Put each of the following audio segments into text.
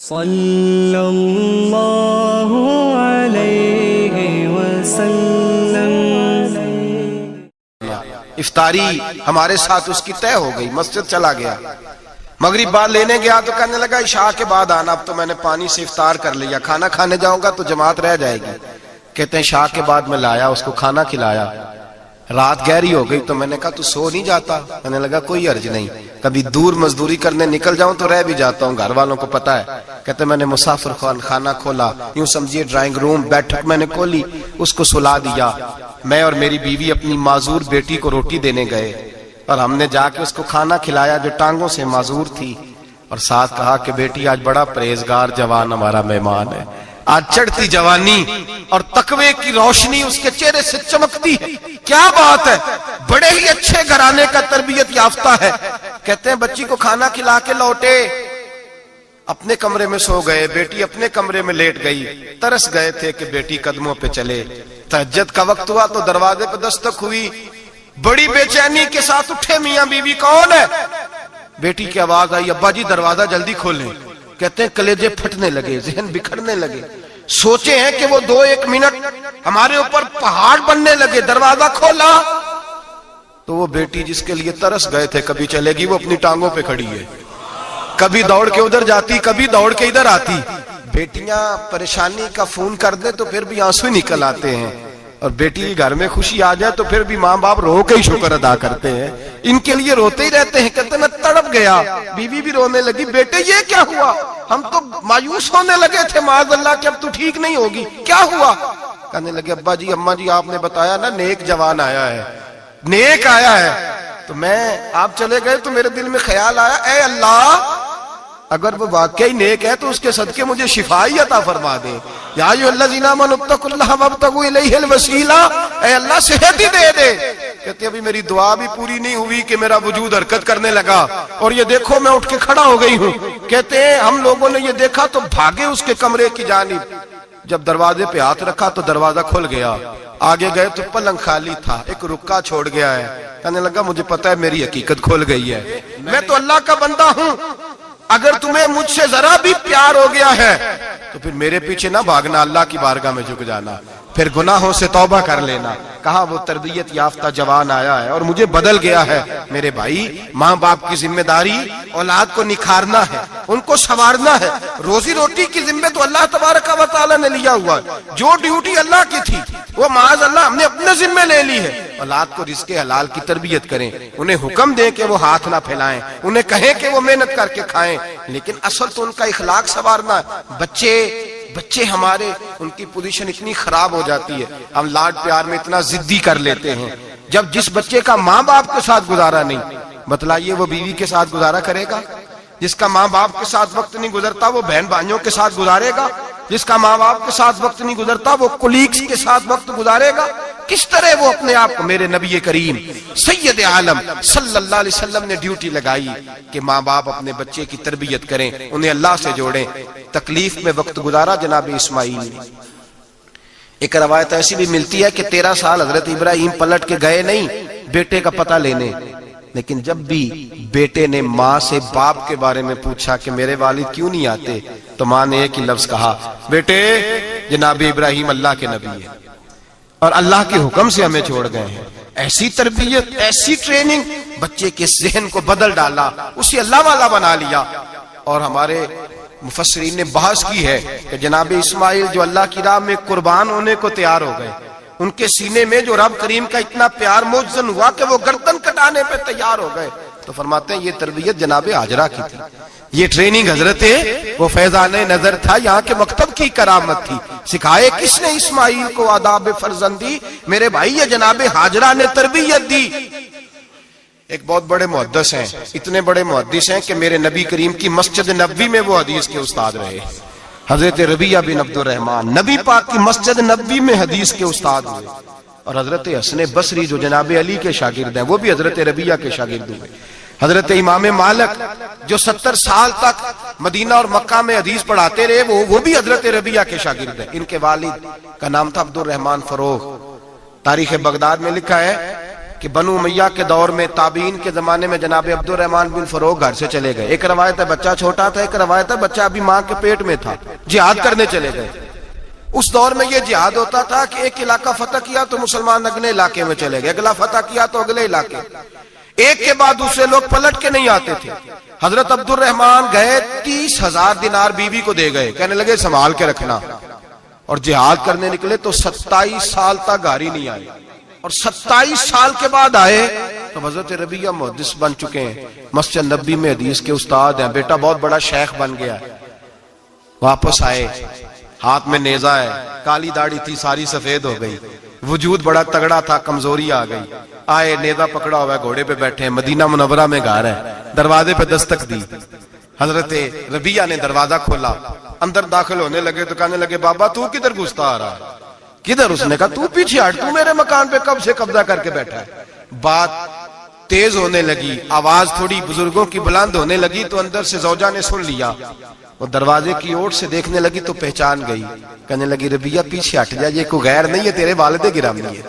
صلی اللہ علیہ وسلم۔ افطاری ہمارے ساتھ اس کی طے ہو گئی، مسجد چلا گیا، مغرب بعد لینے گیا تو کہنے لگا عشاء کے بعد آنا، اب تو میں نے پانی سے افطار کر لیا، کھانا کھانے جاؤں گا تو جماعت رہ جائے گی۔ کہتے ہیں عشاء کے بعد میں لایا، اس کو کھانا کھلایا، رات گہری ہو گئی تو میں نے کہا تو سو نہیں جاتا؟ کہنے لگا کوئی عرض نہیں، کبھی دور مزدوری کرنے نکل جاؤں تو رہ بھی جاتا ہوں، گھر والوں کو پتا ہے۔ کہتے میں نے مسافر خانہ کھولا، یوں سمجھیے ڈرائنگ روم، بیٹھک میں نے کھولی، اس کو سلا دیا۔ میں اور میری بیوی اپنی معذور بیٹی کو روٹی دینے گئے اور ہم نے جا کے اس کو کھانا کھلایا جو ٹانگوں سے معذور تھی، اور ساتھ کہا کہ بیٹی آج بڑا پرہیزگار جوان ہمارا مہمان ہے، آج چڑھتی جوانی اور تقوی کی روشنی اس کے چہرے سے چمکتی ہے، کیا بات ہے، بڑے ہی اچھے گھرانے کا تربیت یافتہ ہے۔ کہتے ہیں بچی کو کھانا کھلا کے لوٹے، اپنے کمرے میں سو گئے، بیٹی اپنے کمرے میں لیٹ گئی، ترس گئے تھے کہ بیٹی قدموں پہ چلے۔ تہجد کا وقت ہوا تو دروازے پہ دستک ہوئی، بڑی بے چینی کے ساتھ اٹھے میاں بیوی، کون ہے؟ بیٹی کی آواز آئی، ابا جی دروازہ جلدی کھولیں۔ کہتے ہیں کلیجے پھٹنے لگے، ذہن بکھرنے لگے، سوچے ہیں کہ وہ 2-1 منٹ ہمارے اوپر پہاڑ بننے لگے۔ دروازہ کھولا تو وہ بیٹی جس کے لیے ترس گئے تھے کبھی چلے گی، وہ اپنی ٹانگوں پہ کھڑی ہے، کبھی دوڑ کے ادھر جاتی، کبھی دوڑ کے ادھر آتی۔ بیٹیاں پریشانی کا فون کر دیں تو پھر بھی آنسو نکل آتے ہیں، اور بیٹی گھر میں خوشی آ جائے تو پھر بھی ماں باپ رو کے ہی شکر ادا کرتے ہیں، ان کے لیے روتے ہی رہتے ہیں۔ کہتے میں تڑپ گیا، بیوی بھی رونے لگی، بیٹے یہ کیا ہوا؟ ہم تو مایوس ہونے لگے تھے معاذ اللہ کہ اب تو ٹھیک نہیں ہوگی، کیا ہوا؟ کہنے لگے ابا جی اماں جی آپ نے بتایا نا نیک جوان آیا ہے، نیک آیا ہے، تو میں آپ چلے گئے تو میرے دل میں خیال آیا اے اللہ اگر وہ واقعی نیک ہے تو اس کے صدقے مجھے شفائی عطا فرما دے۔ یا ایھا الذین آمنوا اتقوا اللہ وابتغوا الیہ الوسیلہ، اے اللہ صحت ہی دے دے۔ کہتے ابھی میری دعا بھی پوری نہیں ہوئی کہ میرا وجود حرکت کرنے لگا، اور یہ دیکھو میں اٹھ کے کھڑا ہو گئی ہوں۔ کہتے ہیں ہم لوگوں نے یہ دیکھا تو بھاگے اس کے کمرے کی جانب، جب دروازے پہ ہاتھ رکھا تو دروازہ کھل گیا، آگے گئے تو پلنگ خالی تھا، ایک رکا چھوڑ گیا ہے۔ کہنے لگا مجھے پتا ہے میری حقیقت کھل گئی ہے، میں تو اللہ کا بندہ ہوں، اگر تمہیں مجھ سے ذرا بھی پیار ہو گیا ہے تو پھر میرے پیچھے نہ بھاگنا، اللہ کی بارگاہ میں جھک جانا، پھر گناہوں سے توبہ کر لینا۔ کہا وہ تربیت یافتہ جوان آیا ہے اور مجھے بدل گیا ہے۔ میرے بھائی ماں باپ کی ذمہ داری اولاد کو نکھارنا ہے، ان کو سنوارنا ہے، روزی روٹی کی ذمہ تو اللہ تبارک و تعالی نے لیا ہوا ہے، جو ڈیوٹی اللہ کی تھی وہ معاذ اللہ ہم نے اپنے ذمہ لے لی ہے۔ اولاد کو رزق حلال کی تربیت کریں، انہیں حکم دیں کہ وہ ہاتھ نہ پھیلائیں، انہیں کہیں کہ وہ محنت کر کے کھائیں، لیکن اصل تو ان کا اخلاق سنوارنا ہے۔ بچے ہمارے ان کی پوزیشن اتنی خراب ہو جاتی ہے، ہم لاڈ پیار میں اتنا ضدی کر لیتے ہیں، جب جس بچے کا ماں باپ کے ساتھ گزارا نہیں، بتلائیے وہ بیوی کے ساتھ گزارا کرے گا؟ جس کا ماں باپ کے ساتھ وقت نہیں گزرتا وہ بہن بھائیوں کے ساتھ گزارے گا؟ جس کا ماں باپ کے ساتھ وقت نہیں گزرتا وہ کولیگز کے ساتھ وقت گزارے گا؟ کس طرح وہ اپنے آپ کو، میرے نبی کریم سید عالم صلی اللہ علیہ وسلم نے ڈیوٹی لگائی کہ ماں باپ اپنے بچے کی تربیت کریں، انہیں اللہ سے جوڑیں۔ تکلیف میں وقت گزارا جناب اسماعیل نے۔ ایک روایت ایسی بھی ملتی ہے کہ 13 سال حضرت ابراہیم پلٹ کے گئے نہیں بیٹے کا پتہ لینے، لیکن جب بھی بیٹے نے ماں سے باپ کے بارے میں پوچھا کہ میرے والد کیوں نہیں آتے، تو ماں نے ایک ہی لفظ کہا، بیٹے جناب ابراہیم اللہ کے نبی ہے اور اللہ کے حکم سے ہمیں چھوڑ گئے ہیں۔ ایسی تربیت، ایسی ٹریننگ، بچے کے ذہن کو بدل ڈالا، اسے اللہ والا بنا لیا۔ اور ہمارے مفسرین نے بحث کی ہے کہ جناب اسماعیل جو اللہ کی راہ میں قربان ہونے کو تیار ہو گئے، ان کے سینے میں جو رب کریم کا اتنا پیار موجزن ہوا کہ وہ گردن کٹانے پہ تیار ہو گئے، تو فرماتے ہیں یہ تربیت جناب ہاجرہ کی تھی، یہ ٹریننگ حضرت وہ فیضان نظر تھا، یہاں کے مکتب کی کرامت تھی۔ سکھائے کس نے اسماعیل کو آداب فرزندی؟ میرے بھائی یہ جناب ہاجرہ نے تربیت دی۔ ایک بہت بڑے محدث ہیں، اتنے بڑے محدث ہیں کہ میرے نبی کریم کی مسجد نبوی میں وہ حدیث کے استاد رہے، حضرت ربیعہ بن عبد الرحمن نبی پاک کی مسجد نبوی میں حدیث کے استاد ہوئے، اور حضرت حسن بصری جو جناب علی کے شاگرد ہیں وہ بھی حضرت ربیعہ کے شاگرد ہوئے، حضرت امام مالک جو 70 سال تک مدینہ اور مکہ میں حدیث پڑھاتے رہے وہ بھی حضرت ربیعہ کے شاگرد ہیں۔ ان کے والد کا نام تھا عبد الرحمن فروغ۔ تاریخ بغداد میں لکھا ہے کہ بنو امیہ کے دور میں تابعین کے زمانے میں جناب عبد الرحمن بن فروغ گھر سے چلے گئے. ایک روایت ہے بچہ چھوٹا تھا, ایک روایت ہے بچہ ابھی ماں کے پیٹ میں تھا, جہاد کرنے چلے گئے. اس دور میں یہ جہاد ہوتا تھا کہ ایک علاقہ فتح کیا تو مسلمان اگلے علاقے میں چلے گئے, اگلا فتح کیا تو اگلے علاقے, ایک کے بعد دوسرے لوگ پلٹ کے نہیں آتے تھے. حضرت عبد الرحمن گئے 30,000 دینار بیوی کو دے گئے, کہنے لگے سنبھال کے رکھنا, اور جہاد کرنے نکلے تو 27 سال تک گھر ہی نہیں آئے, اور 27 سال کے بعد آئے تو حضرت ربیہ محدث بن چکے ہیں, مسجد نبی میں حدیث کے استاد ہیں, بیٹا بہت بڑا شیخ بن گیا ہے. واپس آئے, ہاتھ میں نیزہ ہے, کالی داڑھی تھی ساری سفید ہو گئی, وجود بڑا تگڑا تھا, کمزوری آ گئی. آئے, نیزہ پکڑا ہوا ہے, گھوڑے پہ بیٹھے ہیں, مدینہ منورہ میں گھر ہے, دروازے پہ دستک دی. حضرت ربیہ نے دروازہ کھولا, اندر داخل ہونے لگے تو کہنے لگے بابا تو کدھر گھستا آ رہا ہے؟ کدھر؟ اس نے کہا تو پیچھے ہٹ, تو میرے مکان پہ کب سے قبضہ کر کے بیٹھا ہے. بات تیز ہونے لگی, آواز تھوڑی بزرگوں کی بلند ہونے لگی تو اندر سے زوجہ نے سن لیا. وہ دروازے کی اوٹ سے دیکھنے لگی تو پہچان گئی, کہنے لگی ربیہ پیچھے ہٹ جا, یہ کوئی غیر نہیں ہے, تیرے والد گرامی ہے,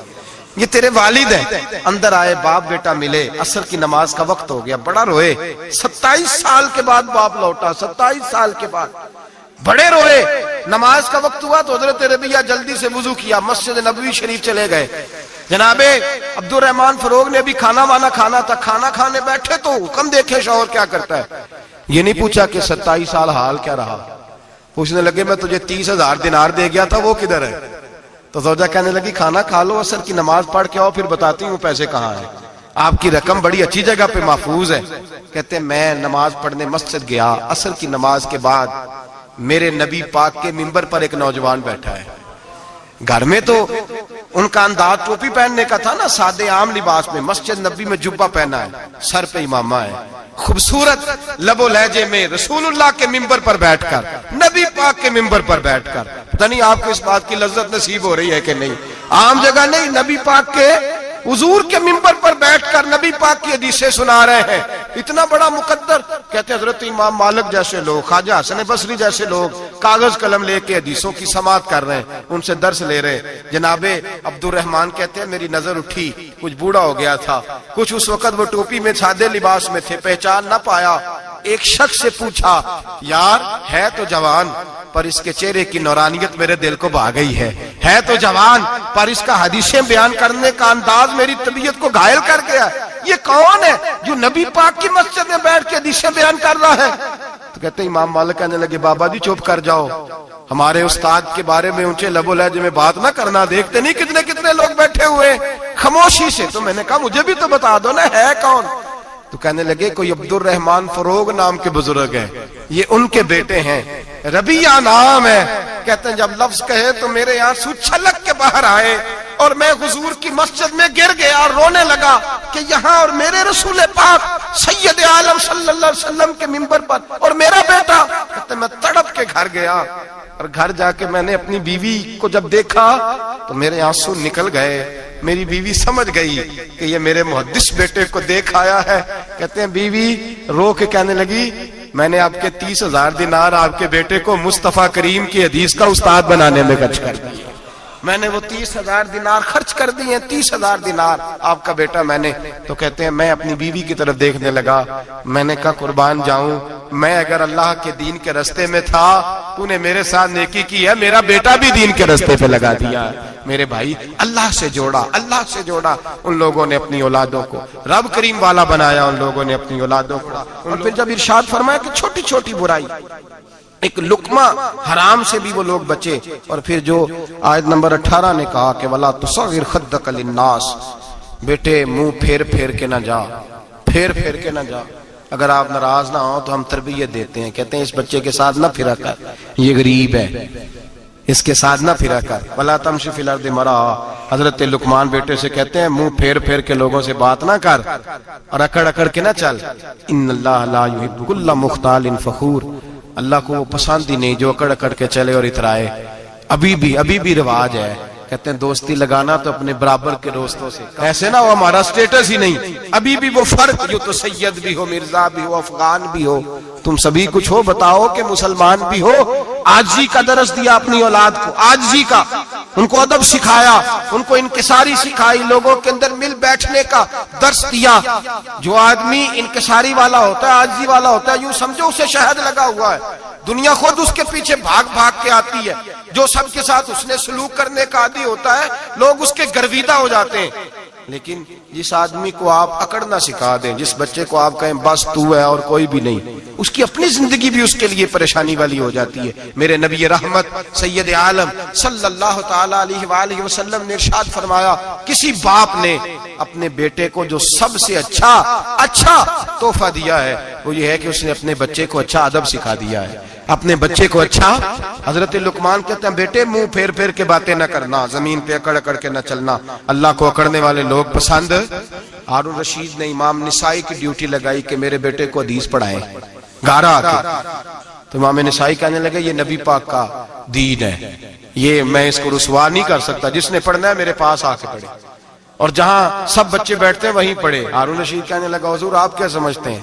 یہ تیرے والد ہیں. اندر آئے, باپ بیٹا ملے, عصر کی نماز کا وقت ہو گیا, بڑا روئے. 27 سال کے بعد باپ لوٹا, 27 سال کے بعد بڑے روئے. نماز کا وقت ہوا تو حضرت ربیہ جلدی سے وضو کیا, مسجد نبوی شریف چلے گئے. جناب عبد الرحمن فروغ نے ابھی کھانا وانا کھانا تھا, کھانا کھانے بیٹھے تو حکم دیکھے شوہر کیا کرتا ہے. یہ نہیں پوچھا کہ 27 سال حال کیا رہا, پوچھنے لگے میں تجھے 30,000 دینار دے گیا تھا, وہ کدھر ہے؟ تو زوجہ کہنے لگی کھانا کھا لو, عصر کی نماز پڑھ کے آؤ, پھر بتاتی ہوں پیسے کہاں ہیں, آپ کی رقم بڑی اچھی جگہ پہ محفوظ ہے. کہتے میں نماز پڑھنے مسجد گیا, عصر کی نماز کے بعد میرے نبی پاک کے منبر پر ایک نوجوان بیٹھا ہے. گھر میں تو ان کا انداز ٹوپی پہننے کا تھا نا, سادے عام لباس میں, مسجد نبی میں جبہ پہنا ہے, سر پہ امامہ ہے, خوبصورت لب و لہجے میں رسول اللہ کے منبر پر بیٹھ کر, نبی پاک کے منبر پر بیٹھ کر, پتہ نہیں آپ کو اس بات کی لذت نصیب ہو رہی ہے کہ نہیں, عام جگہ نہیں, نبی پاک کے حضور کے منبر پر بیٹھ کر نبی پاک کی حدیثیں سنا رہے ہیں. اتنا بڑا مقدر. کہتے ہیں حضرت امام مالک جیسے لوگ, خواجہ حسن بصری جیسے لوگ کاغذ قلم لے کے حدیثوں کی سماعت کر رہے ہیں, ان سے درس لے رہے ہیں. جناب عبد الرحمن کہتے ہیں میری نظر اٹھی, کچھ بوڑھا ہو گیا تھا, کچھ اس وقت وہ ٹوپی میں سادے لباس میں تھے, پہچان نہ پایا. ایک شخص سے پوچھا یار ہے تو جوان پر اس کے چہرے کی نورانیت میرے دل کو بھا گئی ہے تو جوان پر اس کا حدیثیں بیان کرنے کا انداز میری طبیعت کو گھائل کر گیا. یہ کون ہے جو نبی پاک کی مسجد میں بیٹھ کے حدیثیں بیان کر رہا ہے؟ تو کہتے ہیں امام مالک کہنے لگے بابا جی چپ کر جاؤ, ہمارے استاد کے بارے میں اونچے لب و لہجے میں بات نہ کرنا, دیکھتے نہیں کتنے کتنے لوگ بیٹھے ہوئے خاموشی سے. تو میں نے کہا مجھے بھی تو بتا دو نا ہے کون. تو کہنے لگے کوئی عبد الرحمن فروغ نام کے بزرگ ہیں, یہ ان کے بیٹے ہیں, ربیہ نام ہے. کہتے ہیں جب لفظ کہے تو میرے آنسو چھلک کے باہر آئے اور میں حضور کی مسجد میں گر گیا اور رونے لگا کہ یہاں اور میرے رسول پاک سید عالم صلی اللہ علیہ وسلم کے منبر پر اور میرا بیٹا. کہتے ہیں میں تڑپ کے گھر گیا اور گھر جا کے میں نے اپنی بیوی کو جب دیکھا تو میرے آنسو نکل گئے. میری بیوی سمجھ گئی کہ یہ میرے محدث بیٹے کو دیکھ آیا ہے. کہتے ہیں بیوی رو کے کہنے لگی میں نے آپ کے 30,000 دینار آپ کے بیٹے کو مصطفیٰ کریم کی حدیث کا استاد بنانے میں خرچ کر دیے. میں نے وہ 30,000 دینار خرچ کر دیے, 30,000 دینار آپ کا بیٹا میں نے. تو کہتے ہیں میں اپنی بیوی کی طرف دیکھنے لگا, میں نے کہا قربان جاؤں, میں اگر اللہ کے دین کے رستے میں تھا تو نے میرے ساتھ نیکی کی ہے, میرا بیٹا بھی دین کے رستے پہ لگا دیا. میرے بھائی اللہ سے جوڑا ان لوگوں نے اپنی اولادوں کو, رب کریم والا بنایا ان لوگوں نے اپنی اولادوں کو. اور پھر جب ارشاد فرمایا کہ چھوٹی چھوٹی برائی, ایک لقمہ حرام سے بھی وہ لوگ بچے. اور پھر جو آیت نمبر 18 نے کہا کہ وَلَا تُصَغِّرْ خَدَّكَ لِلنَّاسِ, بیٹے منہ پھیر کے نہ جا, پھیر کے نہ جا. اگر آپ ناراض نہ ہوں تو ہم تربیت دیتے ہیں, کہتے ہیں اس بچے کے ساتھ نہ پھرا کر, یہ غریب ہے, اس کے ساتھ نہ پھرا کر. وَلَا تَمْشِ فِي الْأَرْضِ مَرَحًا, حضرت لقمان بیٹے سے کہتے ہیں منہ پھیر کے لوگوں سے بات نہ کر اور اکڑ کے نہ چل. إِنَّ اللَّهَ لَا يُحِبُّ كُلَّ مُخْتَالٍ فَخُورٍ, اللہ کو وہ پسند ہی نہیں جو اکڑ کے چلے اور اترائے. ابھی بھی رواج ہے, کہتے ہیں دوستی لگانا تو اپنے برابر کے دوستوں سے, ایسے نہ ہو ہمارا سٹیٹس ہی نہیں. ابھی بھی وہ فرق, جو تو سید بھی ہو, مرزا بھی ہو, افغان بھی ہو, تم سبھی کچھ ہو, بتاؤ کہ مسلمان بھی ہو. آجزی کا درس دیا اپنی اولاد کو, آجزی کا. ان کو ادب سکھایا، ان کو انکساری سکھائی، لوگوں کے اندر مل بیٹھنے کا درس دیا۔ جو آدمی انکساری والا ہوتا ہے، عاجزی والا ہوتا ہے، یوں سمجھو اسے شہد لگا ہوا ہے، دنیا خود اس کے پیچھے بھاگ بھاگ کے آتی ہے۔ جو سب کے ساتھ اس نے سلوک کرنے کا عادی ہوتا ہے، لوگ اس کے گرویدہ ہو جاتے ہیں۔ لیکن جس آدمی کو آپ اکڑنا سکھا دیں، جس بچے کو آپ کہیں بس تو ہے اور کوئی بھی نہیں، اس کی اپنی زندگی بھی اس کے لیے پریشانی والی ہو جاتی ہے۔ میرے نبی رحمت سید عالم صلی اللہ تعالی علیہ وآلہ وسلم نے ارشاد فرمایا، کسی باپ نے اپنے بیٹے کو جو سب سے اچھا تحفہ دیا ہے وہ یہ ہے کہ اس نے اپنے بچے کو اچھا ادب سکھا دیا ہے، اپنے بچے کو اچھا۔ حضرت لقمان کہتے ہیں بیٹے منہ پھیر پھیر کے باتیں نہ کرنا، زمین پہ اکڑ اکڑ کے نہ چلنا، اللہ کو اکڑنے والے لوگ پسند۔ ہارون رشید نے امام نسائی کی ڈیوٹی لگائی کہ میرے بیٹے کو حدیث پڑھائیں گھر آ کے، تو امام نسائی کہنے لگے یہ نبی پاک کا دین ہے، یہ میں اس کو رسوا نہیں کر سکتا، جس نے پڑھنا ہے میرے پاس آ کے پڑھے، اور جہاں سب بچے بیٹھتے ہیں وہیں پڑھے۔ ہارون رشید کہنے لگا حضور آپ کیا سمجھتے ہیں،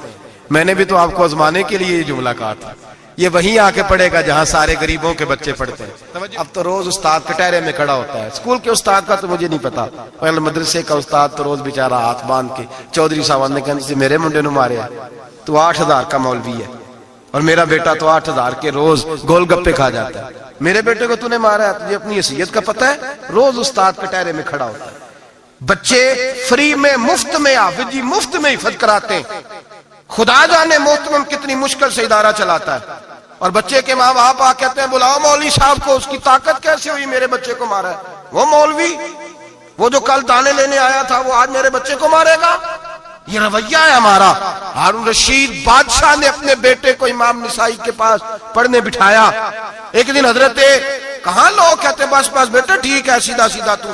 میں نے بھی تو آپ کو آزمانے کے لیے یہ جملہ کہا تھا، یہ وہیں آ کے پڑھے گا جہاں سارے غریبوں کے بچے پڑھتے ہیں۔ اب تو روز استاد کٹہرے میں کھڑا ہوتا ہے، اسکول کے استاد کا تو مجھے نہیں پتا، پہلے مدرسے کا استاد تو روز بیچارہ ہاتھ باندھ کے چودھری صاحب نے کہا میرے منڈے نو مارے تو 8,000 کا مولوی ہے، اور میرا بیٹا تو 8,000 کے روز گول گپے کھا جاتا ہے، میرے بیٹے کو تو نے مارا ہے، تجھے اپنی حیثیت کا پتہ ہے؟ روز استاد کٹہرے میں کھڑا ہوتا ہے۔ بچے فری میں مفت میں حافظ جی مفت میں حفظ کراتے ہیں، خدا جانے محترم کتنی مشکل سے ادارہ چلاتا ہے، اور بچے کے ماں باپ آ کہتے ہیں بلاؤ مولوی صاحب کو، اس کی طاقت کیسے ہوئی میرے بچے کو مارا ہے؟ وہ مولوی وہ جو کل دانے لینے آیا تھا وہ آج میرے بچے کو مارے گا؟ یہ رویہ ہے ہمارا۔ ہارون رشید بادشاہ نے اپنے بیٹے کو امام نسائی کے پاس پڑھنے بٹھایا۔ ایک دن حضرت کہاں لوگ کہتے بس بس بیٹا ٹھیک ہے، سیدھا سیدھا تو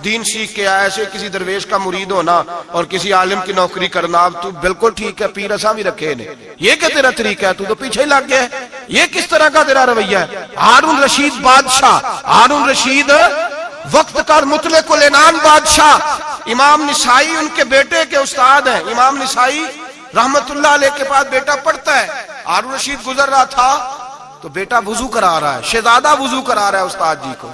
دین سیکھ کے آیا، ایسے کسی درویش کا مرید ہونا اور کسی عالم کی نوکری کرنا، اب تو بالکل ٹھیک ہے، پیر اساں بھی رکھے نے، یہ کہ تیرا طریقہ ہے، تو تو پیچھے ہی لگ گیا ہے، یہ کس طرح کا تیرا رویہ ہے؟ ہارون رشید بادشاہ، ہارون رشید وقت کا مطلق العنان بادشاہ، امام نسائی ان کے بیٹے کے استاد ہیں، امام نسائی رحمت اللہ علیہ کے پاس بیٹا پڑھتا ہے۔ ہارون رشید گزر رہا تھا تو بیٹا وضو کرا رہا ہے، شہزادہ وضو کرا رہا ہے استاد جی کو،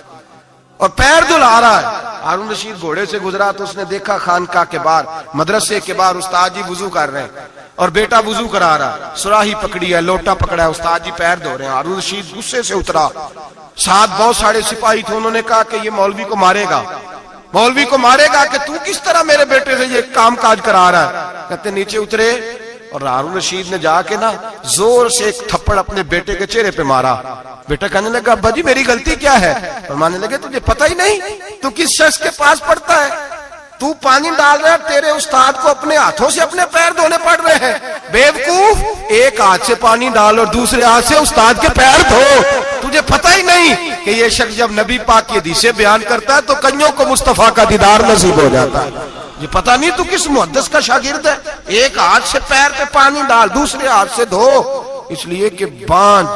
اور پیر دھلا رہا ہے۔ ہارون رشید گھوڑے سے گزرا تو اس نے دیکھا خانقاہ کے باہر، مدرسے کے باہر استاد جی وضو کر رہے ہیں اور بیٹا وضو کرا رہا ہے، سراہی پکڑی ہے، لوٹا پکڑا ہے، استاد جی پیر دھو رہے ہیں۔ ہارون رشید غصے سے اترا، ساتھ بہت سارے سپاہی تھے، انہوں نے کہا کہ یہ مولوی کو مارے گا، مولوی کو مارے گا کہ تو کس طرح میرے بیٹے سے یہ کام کاج کرا رہا ہے؟ کہتے نیچے اترے اور ہارون رشید نے جا کے نا زور سے ایک تھپڑ اپنے بیٹے کے چہرے پہ مارا۔ بیٹا کہنے لگا ابا جی میری غلطی کیا ہے؟ فرمانے لگے تجھے پتہ ہی نہیں تو کس شخص کے پاس پڑھتا ہے؟ تو پانی ڈال رہا ہے، تیرے استاد کو اپنے ہاتھوں سے اپنے پیر دھونے پڑ رہے ہیں۔ بیوقوف، ایک ہاتھ سے پانی ڈال اور دوسرے ہاتھ سے استاد کے پیر دھو، تجھے پتہ ہی نہیں کہ یہ شخص جب نبی پاک کی حدیثیں بیان کرتا ہے تو کئیوں کو مصطفیٰ کا دیدار نصیب ہو جاتا ہے۔ یہ پتہ نہیں تو کس محدث کا شاگرد ہے، ایک ہاتھ سے پیر پہ پانی ڈال دوسرے ہاتھ سے دھو، اس لیے کہ باندھ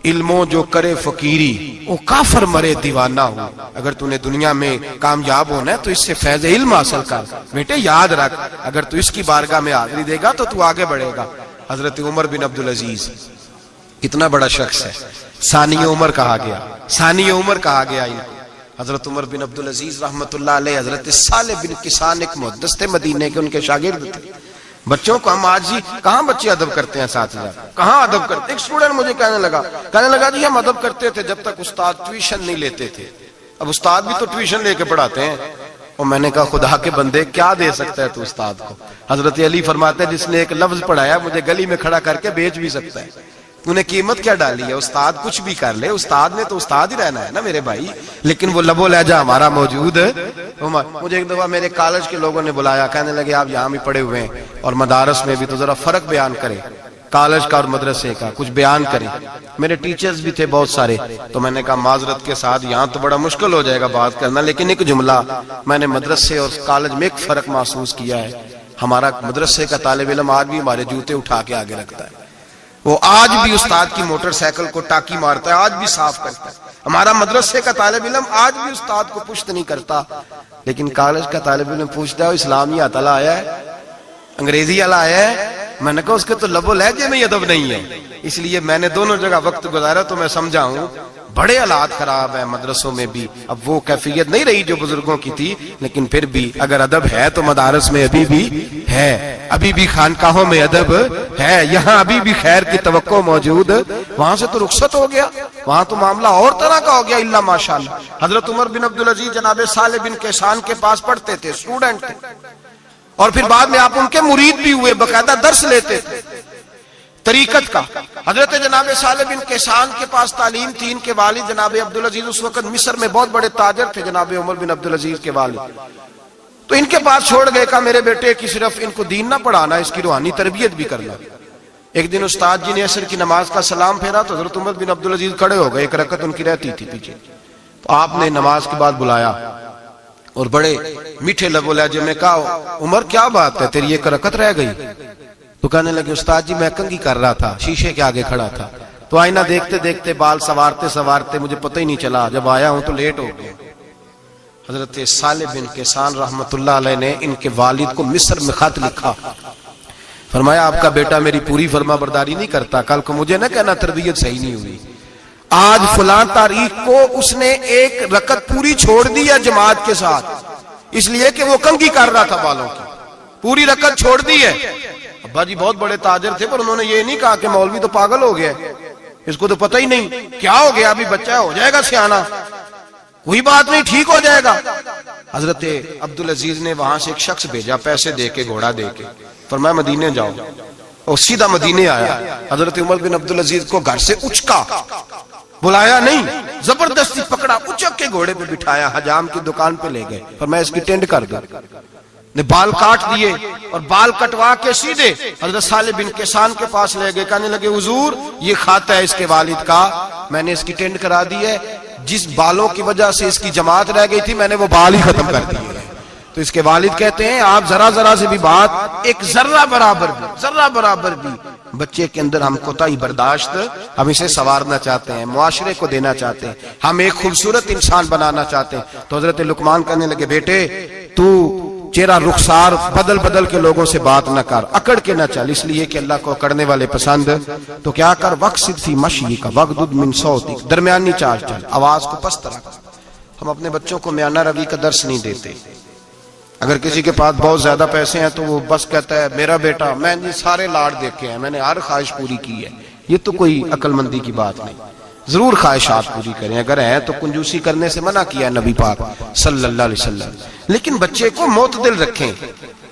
علموں جو کرے فقیری وہ کافر مرے دیوانہ ہو۔ اگر تو نے دنیا میں کامیاب ہونا ہے تو اس سے فیض علم حاصل کر، بیٹے یاد رکھ، اگر تو اس کی بارگاہ میں حاضری دے گا تو تو آگے بڑھے گا۔ حضرت عمر بن عبدالعزیز کتنا بڑا شخص ہے، ثانی عمر کہا گیا، ثانی عمر کہا گیا ان کو۔ حضرت عمر بن عبدالعزیز رحمت اللہ علیہ، حضرت صالح بن کسان ایک محدث تھے مدینے کے، ان کے شاگرد تھے۔ بچوں کو ہم آج ہی کہاں بچے ادب کرتے ہیں ساتھیہ، کہاں ادب کرتے؟ ایک اسٹوڈنٹ مجھے کہنے لگا جی ہم ادب کرتے تھے جب تک استاد ٹیوشن نہیں لیتے تھے، اب استاد بھی تو ٹیوشن لے کے پڑھاتے ہیں۔ اور میں نے کہا خدا کے بندے کیا دے سکتا ہے تو استاد کو؟ حضرت علی فرماتے ہیں جس نے ایک لفظ پڑھایا مجھے گلی میں کھڑا کر کے بیچ بھی سکتا ہے، تو نے قیمت کیا ڈالی ہے؟ استاد کچھ بھی کر لے، استاد نے تو استاد ہی رہنا ہے نا میرے بھائی، لیکن وہ لب و لہجہ ہمارا موجود ہے۔ مجھے ایک دفعہ میرے کالج کے لوگوں نے بلایا، کہنے لگے آپ یہاں بھی پڑھے ہوئے ہیں اور مدارس میں بھی، تو ذرا فرق بیان کریں کالج کا اور مدرسے کا، کچھ بیان کریں۔ میرے ٹیچرز بھی تھے بہت سارے، تو میں نے کہا معذرت کے ساتھ یہاں تو بڑا مشکل ہو جائے گا بات کرنا، لیکن ایک جملہ میں نے مدرسے اور کالج میں ایک فرق محسوس کیا ہے، ہمارا مدرسے کا طالب علم آج بھی ہمارے جوتے اٹھا کے آگے رکھتا ہے، وہ آج بھی استاد کی موٹر سائیکل کو ٹاکی مارتا ہے، آج بھی صاف کرتا ہے۔ ہمارا مدرسے کا طالب علم آج بھی استاد کو پشت نہیں کرتا، لیکن کالج کا طالب علم پوچھتا ہے اسلامی ہاتھ والا آیا ہے، انگریزی والا آیا ہے، میں نے کہا اس کے تو لب و لہجے میں ہی ادب نہیں ہے، اس لیے میں نے دونوں جگہ وقت گزارا تو میں سمجھا ہوں بڑے حالات خراب ہیں مدرسوں میں بھی. اب وہ کیفیت نہیں رہی جو بزرگوں کی تھی، لیکن پھر بھی اگر ادب ہے تو مدارس میں ابھی بھی ہے، ابھی بھی خانقاہوں میں ادب ہے، یہاں ابھی بھی خیر کی توقع موجود. وہاں سے تو رخصت ہو گیا، وہاں تو معاملہ اور طرح کا ہو گیا الا ماشاءاللہ. حضرت عمر بن عبدالعزیز جناب صالح بن کیسان کے پاس پڑھتے تھے، اسٹوڈنٹ تھے، اور پھر بعد میں آپ ان کے مرید بھی ہوئے، باقاعدہ درس لیتے تھے طریقت کا. حضرت جناب صالح بن کیسان کے پاس تعلیم تھی. ان کے والد جناب عبدالعزیز اس وقت مصر میں بہت بڑے تاجر تھے، جناب عمر بن عبدالعزیز کے والد. تو ان کے پاس چھوڑ گئے، کہا میرے بیٹے کی صرف ان کو دین نہ پڑھانا، اس کی روحانی تربیت بھی کرنا. ایک دن استاد جی نے عصر کی نماز کا سلام پھیرا تو حضرت عمر بن عبدالعزیز کھڑے ہو گئے، ایک رکعت ان کی رہتی تھی پیچھے. تو آپ نے نماز کے بعد بلایا اور بڑے میٹھے لب و لہجے میں کہا عمر کیا بات ہے تیری ایک رکعت رہ گئی؟ تو کہنے لگے استاد جی میں کنگھی کر رہا تھا، شیشے کے آگے کھڑا تھا، تو آئینہ دیکھتے دیکھتے بال سوارتے سوارتے مجھے پتہ ہی نہیں چلا، جب آیا ہوں تو لیٹ ہو گیا. حضرت صالح بن کیسان رحمت اللہ علیہ نے ان کے والد کو مصر میں خط لکھا، فرمایا آپ کا بیٹا میری پوری فرما برداری نہیں کرتا، کل کو مجھے نہ کہنا تربیت صحیح نہیں ہوئی. آج فلاں تاریخ کو اس نے ایک رکعت پوری چھوڑ دی ہے جماعت کے ساتھ، اس لیے کہ وہ کنگھی کر رہا تھا بالوں کی، پوری رکعت چھوڑ دی ہے. ابا جی بہت بڑے تاجر تھے، پر انہوں نے یہ نہیں کہا کہ مولوی تو پاگل ہو گیا، اس کو تو پتہ ہی نہیں کیا ہو گیا، ابھی بچہ ہو جائے گا سیانا، کوئی بات نہیں ٹھیک ہو جائے گا. حضرت عبدالعزیز نے وہاں سے ایک شخص بھیجا پیسے دے کے، گھوڑا دے کے، فرمایا مدینے جاؤ، اور سیدھا مدینے آیا. حضرت عمر بن عبدالعزیز کو گھر سے اچکا، بلایا نہیں، زبردستی پکڑا، اچک کے گھوڑے پہ بٹھایا، حجام کی دکان پہ لے گئے، فرمایا اس کی ٹینڈ کر دو. نے بال کاٹ دیے اور بال کٹوا کے سیدھے حضرت صالح بن کیسان کے پاس لے گئے. کہنے لگے حضور یہ کھاتا ہے اس کے والد کا، میں نے اس کی ٹینڈ کرا دی ہے، جس بالوں کی وجہ سے اس کی جماعت رہ گئی تھی میں نے وہ بال ہی ختم کر دیے. تو اس کے والد کہتے ہیں آپ ذرا ذرا سے بھی بات، ایک ذرہ برابر بھی بچے کے اندر ہم کوتاہی برداشت، ہم اسے سنوارنا چاہتے ہیں، معاشرے کو دینا چاہتے ہیں، ہم ایک خوبصورت انسان بنانا چاہتے ہیں. تو حضرت لقمان کہنے لگے بیٹے تو چہرہ رخسار بدل بدل کے لوگوں سے بات نہ کر، اکڑ کے نہ چل، اس لیے کہ اللہ کو اکڑنے والے پسند. تو کیا کر وقصد فی مشی کا وغضض من صوتک، درمیانی چال چل، آواز کو پست رکھ. ہم اپنے بچوں کو میانہ روی کا درس نہیں دیتے. اگر کسی کے پاس بہت زیادہ پیسے ہیں تو وہ بس کہتا ہے میرا بیٹا، میں نے سارے لاڑ دیکھے ہیں، میں نے ہر خواہش پوری کی ہے. یہ تو کوئی عقل مندی کی بات نہیں. ضرور خواہشات پوری کریں، اگر ہیں تو کنجوسی کرنے سے منع کیا ہے نبی پاک صلی اللہ علیہ وسلم. لیکن بچے کو معتدل رکھیں،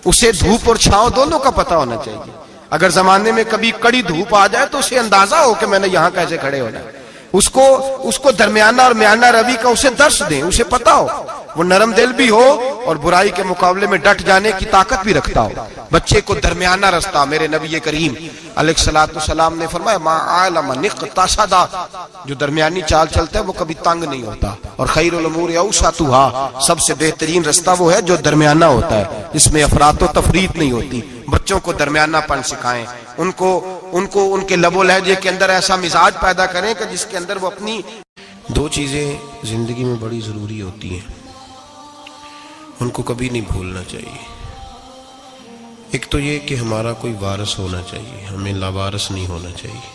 اسے دھوپ اور چھاؤں دونوں کا پتہ ہونا چاہیے. اگر زمانے میں کبھی کڑی دھوپ آ جائے تو اسے اندازہ ہو کہ میں نے یہاں کیسے کھڑے ہونا ہے. اس کو درمیانہ اور میانہ روی کا اسے درس دیں، اسے پتہ ہو، وہ نرم دل بھی ہو اور برائی کے مقابلے میں ڈٹ جانے کی طاقت بھی رکھتا ہو. بچے کو درمیانہ رستہ، میرے نبی کریم علیہ الصلوۃ والسلام نے فرمایا ما علم نقتصد، جو درمیانی چال چلتا ہے وہ کبھی تنگ نہیں ہوتا. اور خیر الامور اوسطھا، سب سے بہترین رستہ وہ ہے جو درمیانہ ہوتا ہے، جس میں افراط و تفریط نہیں ہوتی. بچوں کو درمیانہ پن سکھائیں، ان کے لب و لہجے کے اندر ایسا مزاج پیدا کریں کہ جس کے اندر وہ اپنی. دو چیزیں زندگی میں بڑی ضروری ہوتی ہیں، ان کو کبھی نہیں بھولنا چاہیے. ایک تو یہ کہ ہمارا کوئی وارث ہونا چاہیے، ہمیں لاوارث نہیں ہونا چاہیے.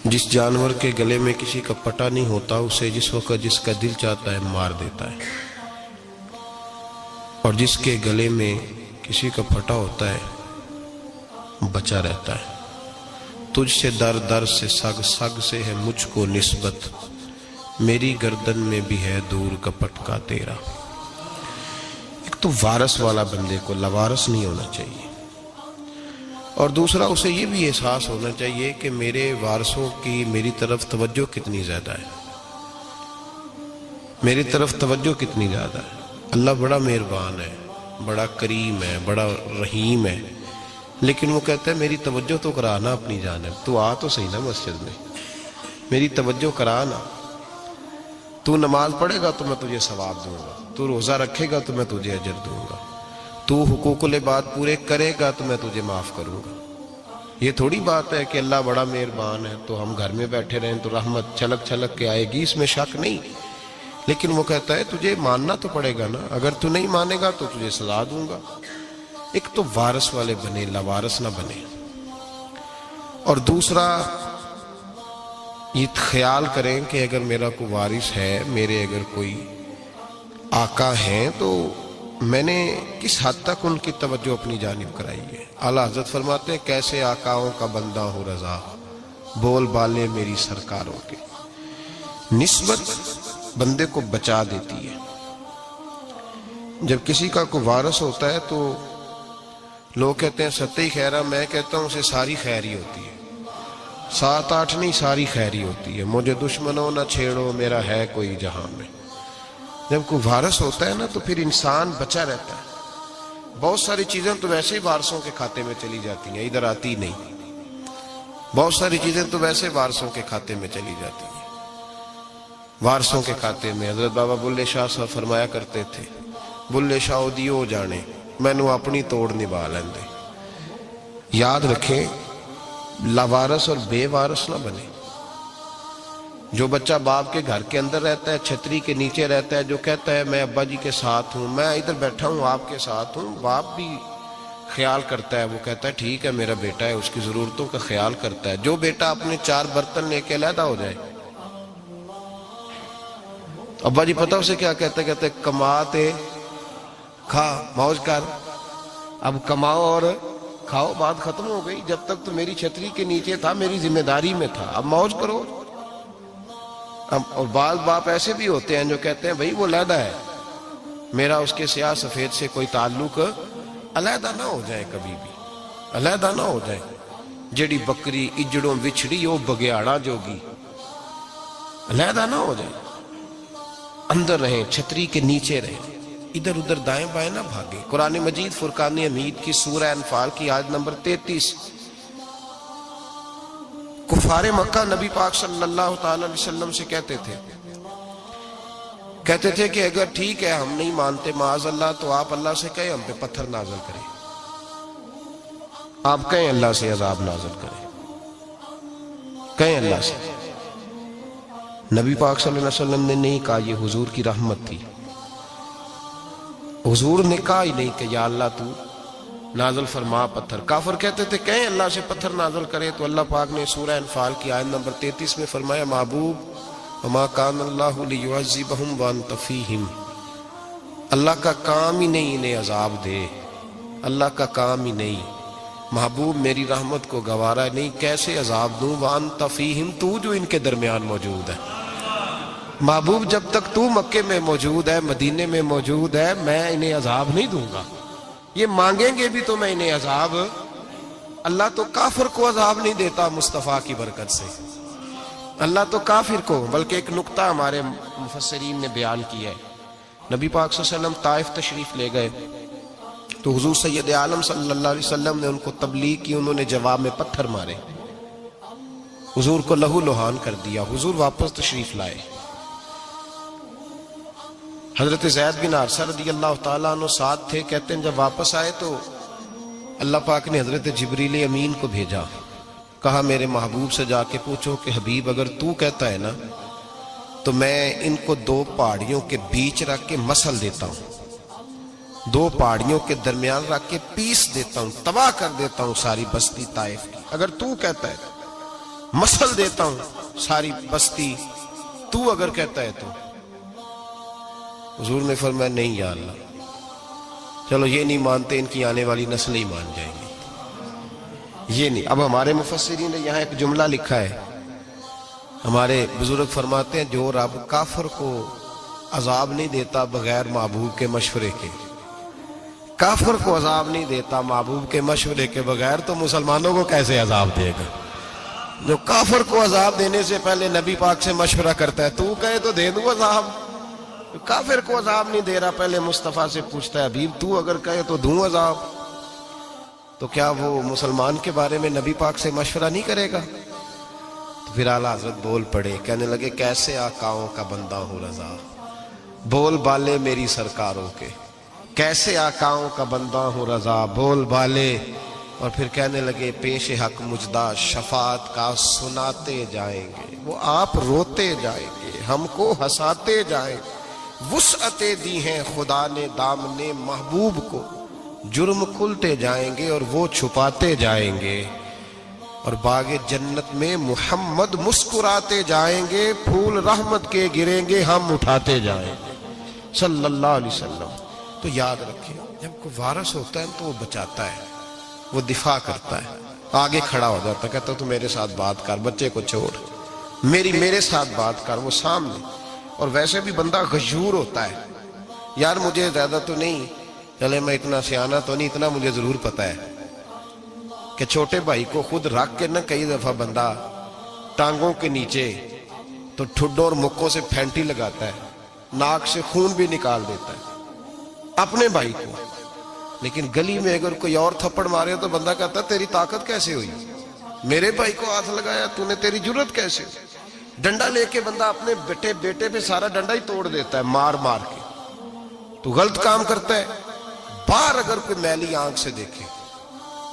جس جانور کے گلے میں کسی کا پٹا نہیں ہوتا اسے جس وقت جس کا دل چاہتا ہے مار دیتا ہے، اور جس کے گلے میں کسی کا پھٹا ہوتا ہے بچا رہتا ہے. تجھ سے در در سے سگ سگ سے ہے مجھ کو نسبت، میری گردن میں بھی ہے دور کا پٹکا تیرا. ایک تو وارث والا بندے کو لوارث نہیں ہونا چاہیے، اور دوسرا اسے یہ بھی احساس ہونا چاہیے کہ میرے وارثوں کی میری طرف توجہ کتنی زیادہ ہے، میری طرف توجہ کتنی زیادہ ہے. اللہ بڑا مہربان ہے، بڑا کریم ہے، بڑا رحیم ہے، لیکن وہ کہتا ہے میری توجہ تو کرانا اپنی جانب، تو آ تو صحیح نا مسجد میں، میری توجہ کرانا. تو نماز پڑھے گا تو میں تجھے ثواب دوں گا، تو روزہ رکھے گا تو میں تجھے اجر دوں گا، تو حقوق العباد پورے کرے گا تو میں تجھے معاف کروں گا. یہ تھوڑی بات ہے کہ اللہ بڑا مہربان ہے تو ہم گھر میں بیٹھے رہیں تو رحمت چھلک چھلک کے آئے گی، اس میں شک نہیں. لیکن وہ کہتا ہے تجھے ماننا تو پڑے گا نا، اگر تو نہیں مانے گا تو تجھے سزا دوں گا۔ ایک تو وارث والے بنے، لاوارث نہ بنے، اور دوسرا یہ خیال کریں کہ اگر میرا کوئی وارث ہے، میرے اگر کوئی آقا ہیں، تو میں نے کس حد تک ان کی توجہ اپنی جانب کرائی ہے۔ اعلیٰ حضرت فرماتے ہیں کیسے آقاؤں کا بندہ ہو رضا، بول بالے میری سرکاروں کے۔ نسبت بندے کو بچا دیتی ہے۔ جب کسی کا کوئی وارث ہوتا ہے تو لوگ کہتے ہیں ستّی خیرہ، میں کہتا ہوں اسے ساری خیر ہی ہوتی ہے، 7-8 نہیں، ساری خیر ہی ہوتی ہے۔ مجھے دشمنوں نہ چھیڑو، میرا ہے کوئی جہاں میں۔ جب کوئی وارث ہوتا ہے نا تو پھر انسان بچا رہتا ہے۔ بہت ساری چیزیں تو ویسے ہی وارثوں کے کھاتے میں چلی جاتی ہیں، ادھر آتی نہیں۔ بہت ساری چیزیں تو ویسے وارثوں کے کھاتے میں چلی جاتی ہیں۔ وارثوں کے کھاتے میں حضرت بابا بلے شاہ صاحب فرمایا کرتے تھے، بلے شاہ دیو جانے مینوں اپنی توڑ نبھا لیندے۔ یاد رکھیں لاوارث اور بے وارث نہ بنے۔ جو بچہ باپ کے گھر کے اندر رہتا ہے، چھتری کے نیچے رہتا ہے، جو کہتا ہے میں ابا جی کے ساتھ ہوں، میں ادھر بیٹھا ہوں آپ کے ساتھ ہوں، باپ بھی خیال کرتا ہے، وہ کہتا ہے ٹھیک ہے میرا بیٹا ہے، اس کی ضرورتوں کا خیال کرتا ہے۔ جو بیٹا اپنے 4 برتن لے کے علیحدہ ہو جائے، ابا جی پتہ اسے کیا کہتے کہتے کماتے کھا موج کر، اب کماؤ اور کھاؤ، بات ختم ہو گئی۔ جب تک تو میری چھتری کے نیچے تھا، میری ذمہ داری میں تھا، اب موج کرو۔ اور بعض باپ ایسے بھی ہوتے ہیں جو کہتے ہیں بھائی وہ علیحدہ ہے، میرا اس کے سیاہ سفید سے کوئی تعلق، علیحدہ نہ ہو جائے، کبھی بھی علیحدہ نہ ہو جائے۔ جڑی بکری اجڑوں وچھڑی وہ بگیاڑا جوگی، علیحدہ نہ ہو جائے، اندر رہیں، چھتری کے نیچے رہیں، ادھر ادھر دائیں بائیں نہ بھاگیں۔ قرآن مجید فرقان حمید کی سورہ انفال کی آیت نمبر 33، کفار مکہ نبی پاک صلی اللہ تعالی علیہ وسلم سے کہتے تھے کہ اگر ٹھیک ہے ہم نہیں مانتے معاذ اللہ، تو آپ اللہ سے کہیں ہم پہ پتھر نازل کریں، آپ کہیں اللہ سے عذاب نازل کریں، کہیں اللہ سے۔ نبی پاک صلی اللہ علیہ وسلم نے نہیں کہا، یہ حضور کی رحمت تھی، حضور نے کہا ہی نہیں کہ یا اللہ تو نازل فرما پتھر۔ کافر کہتے تھے کہیں اللہ سے پتھر نازل کرے، تو اللہ پاک نے سورہ انفال کی آیت نمبر 33 میں فرمایا محبوب وما کان اللہ لیعذبہم وانت فیہم، اللہ کا کام ہی نہیں انہیں عذاب دے، اللہ کا کام ہی نہیں، محبوب میری رحمت کو گوارا نہیں، کیسے عذاب دوں، وانت فیہم، تو جو ان کے درمیان موجود ہے۔ محبوب جب تک تو مکے میں موجود ہے، مدینے میں موجود ہے، میں انہیں عذاب نہیں دوں گا، یہ مانگیں گے بھی تو میں انہیں عذاب۔ اللہ تو کافر کو عذاب نہیں دیتا مصطفیٰ کی برکت سے، اللہ تو کافر کو۔ بلکہ ایک نقطہ ہمارے مفسرین نے بیان کیا ہے، نبی پاک صلی اللہ علیہ وسلم طائف تشریف لے گئے تو حضور سید عالم صلی اللہ علیہ وسلم نے ان کو تبلیغ کی، انہوں نے جواب میں پتھر مارے، حضور کو لہو لہان کر دیا، حضور واپس تشریف لائے۔ حضرت زید بن حارثہ رضی اللہ تعالیٰ عنہ ساتھ تھے، کہتے ہیں جب واپس آئے تو اللہ پاک نے حضرت جبریل امین کو بھیجا، کہا میرے محبوب سے جا کے پوچھو کہ حبیب اگر تو کہتا ہے نا تو میں ان کو 2 پہاڑیوں کے بیچ رکھ کے مسل دیتا ہوں، 2 پہاڑیوں کے درمیان رکھ کے پیس دیتا ہوں، تباہ کر دیتا ہوں ساری بستی طائف کی، اگر تو کہتا ہے مسل دیتا ہوں ساری بستی، تو اگر کہتا ہے تو۔ حضور نے فرمایا نہیں یا اللہ، چلو یہ نہیں مانتے، ان کی آنے والی نسلیں ہی مان جائیں گی، یہ نہیں۔ اب ہمارے مفسرین نے یہاں ایک جملہ لکھا ہے، ہمارے بزرگ فرماتے ہیں جو رب کافر کو عذاب نہیں دیتا بغیر محبوب کے مشورے کے، کافر کو عذاب نہیں دیتا محبوب کے مشورے کے بغیر، تو مسلمانوں کو کیسے عذاب دے گا؟ جو کافر کو عذاب دینے سے پہلے نبی پاک سے مشورہ کرتا ہے، تو کہے تو دے دوں عذاب، کافر کو عذاب نہیں دے رہا، پہلے مصطفیٰ سے پوچھتا ہے حبیب تو اگر کہے تو دوں عذاب، تو کیا وہ مسلمان کے بارے میں نبی پاک سے مشورہ نہیں کرے گا؟ تو پھر اعلیٰ حضرت بول پڑے، کہنے لگے کیسے آقاؤں کا بندہ ہوں رضا، بول بالے میری سرکاروں کے، کیسے آقاؤں کا بندہ ہوں رضا، بول بالے۔ اور پھر کہنے لگے پیش حق مجدہ شفاعت کا سناتے جائیں گے، وہ آپ روتے جائیں گے، ہم کو ہنساتے جائیں گے، وسعتیں دی ہیں خدا نے دامنے محبوب کو، جرم کھلتے جائیں گے اور وہ چھپاتے جائیں گے، اور باغ جنت میں محمد مسکراتے جائیں گے، پھول رحمت کے گریں گے، ہم اٹھاتے جائیں گے صلی اللہ علیہ وسلم۔ تو یاد رکھیں، جب کوئی وارث ہوتا ہے تو وہ بچاتا ہے، وہ دفاع کرتا ہے، آگے کھڑا ہو جاتا ہے، کہتا تو میرے ساتھ بات کر، بچے کو چھوڑ، میرے ساتھ بات کر، وہ سامنے۔ اور ویسے بھی بندہ غیور ہوتا ہے، یار مجھے زیادہ تو نہیں، چلے میں اتنا سیانا تو نہیں، اتنا مجھے ضرور پتا ہے کہ چھوٹے بھائی کو خود رکھ کے نہ کئی دفعہ بندہ ٹانگوں کے نیچے تو ٹھڈوں اور مکوں سے پھینٹی لگاتا ہے، ناک سے خون بھی نکال دیتا ہے اپنے بھائی کو، لیکن گلی میں اگر کوئی اور تھپڑ مارے تو بندہ کہتا ہے تیری طاقت کیسے ہوئی، میرے بھائی کو ہاتھ لگایا تو نے، تیری جرت کیسے ہوئی۔ ڈنڈا لے کے بندہ اپنے بیٹے پہ سارا ڈنڈا ہی توڑ دیتا ہے مار مار کے، تو غلط کام کرتا ہے۔ باہر اگر کوئی میلی آنکھ سے دیکھے،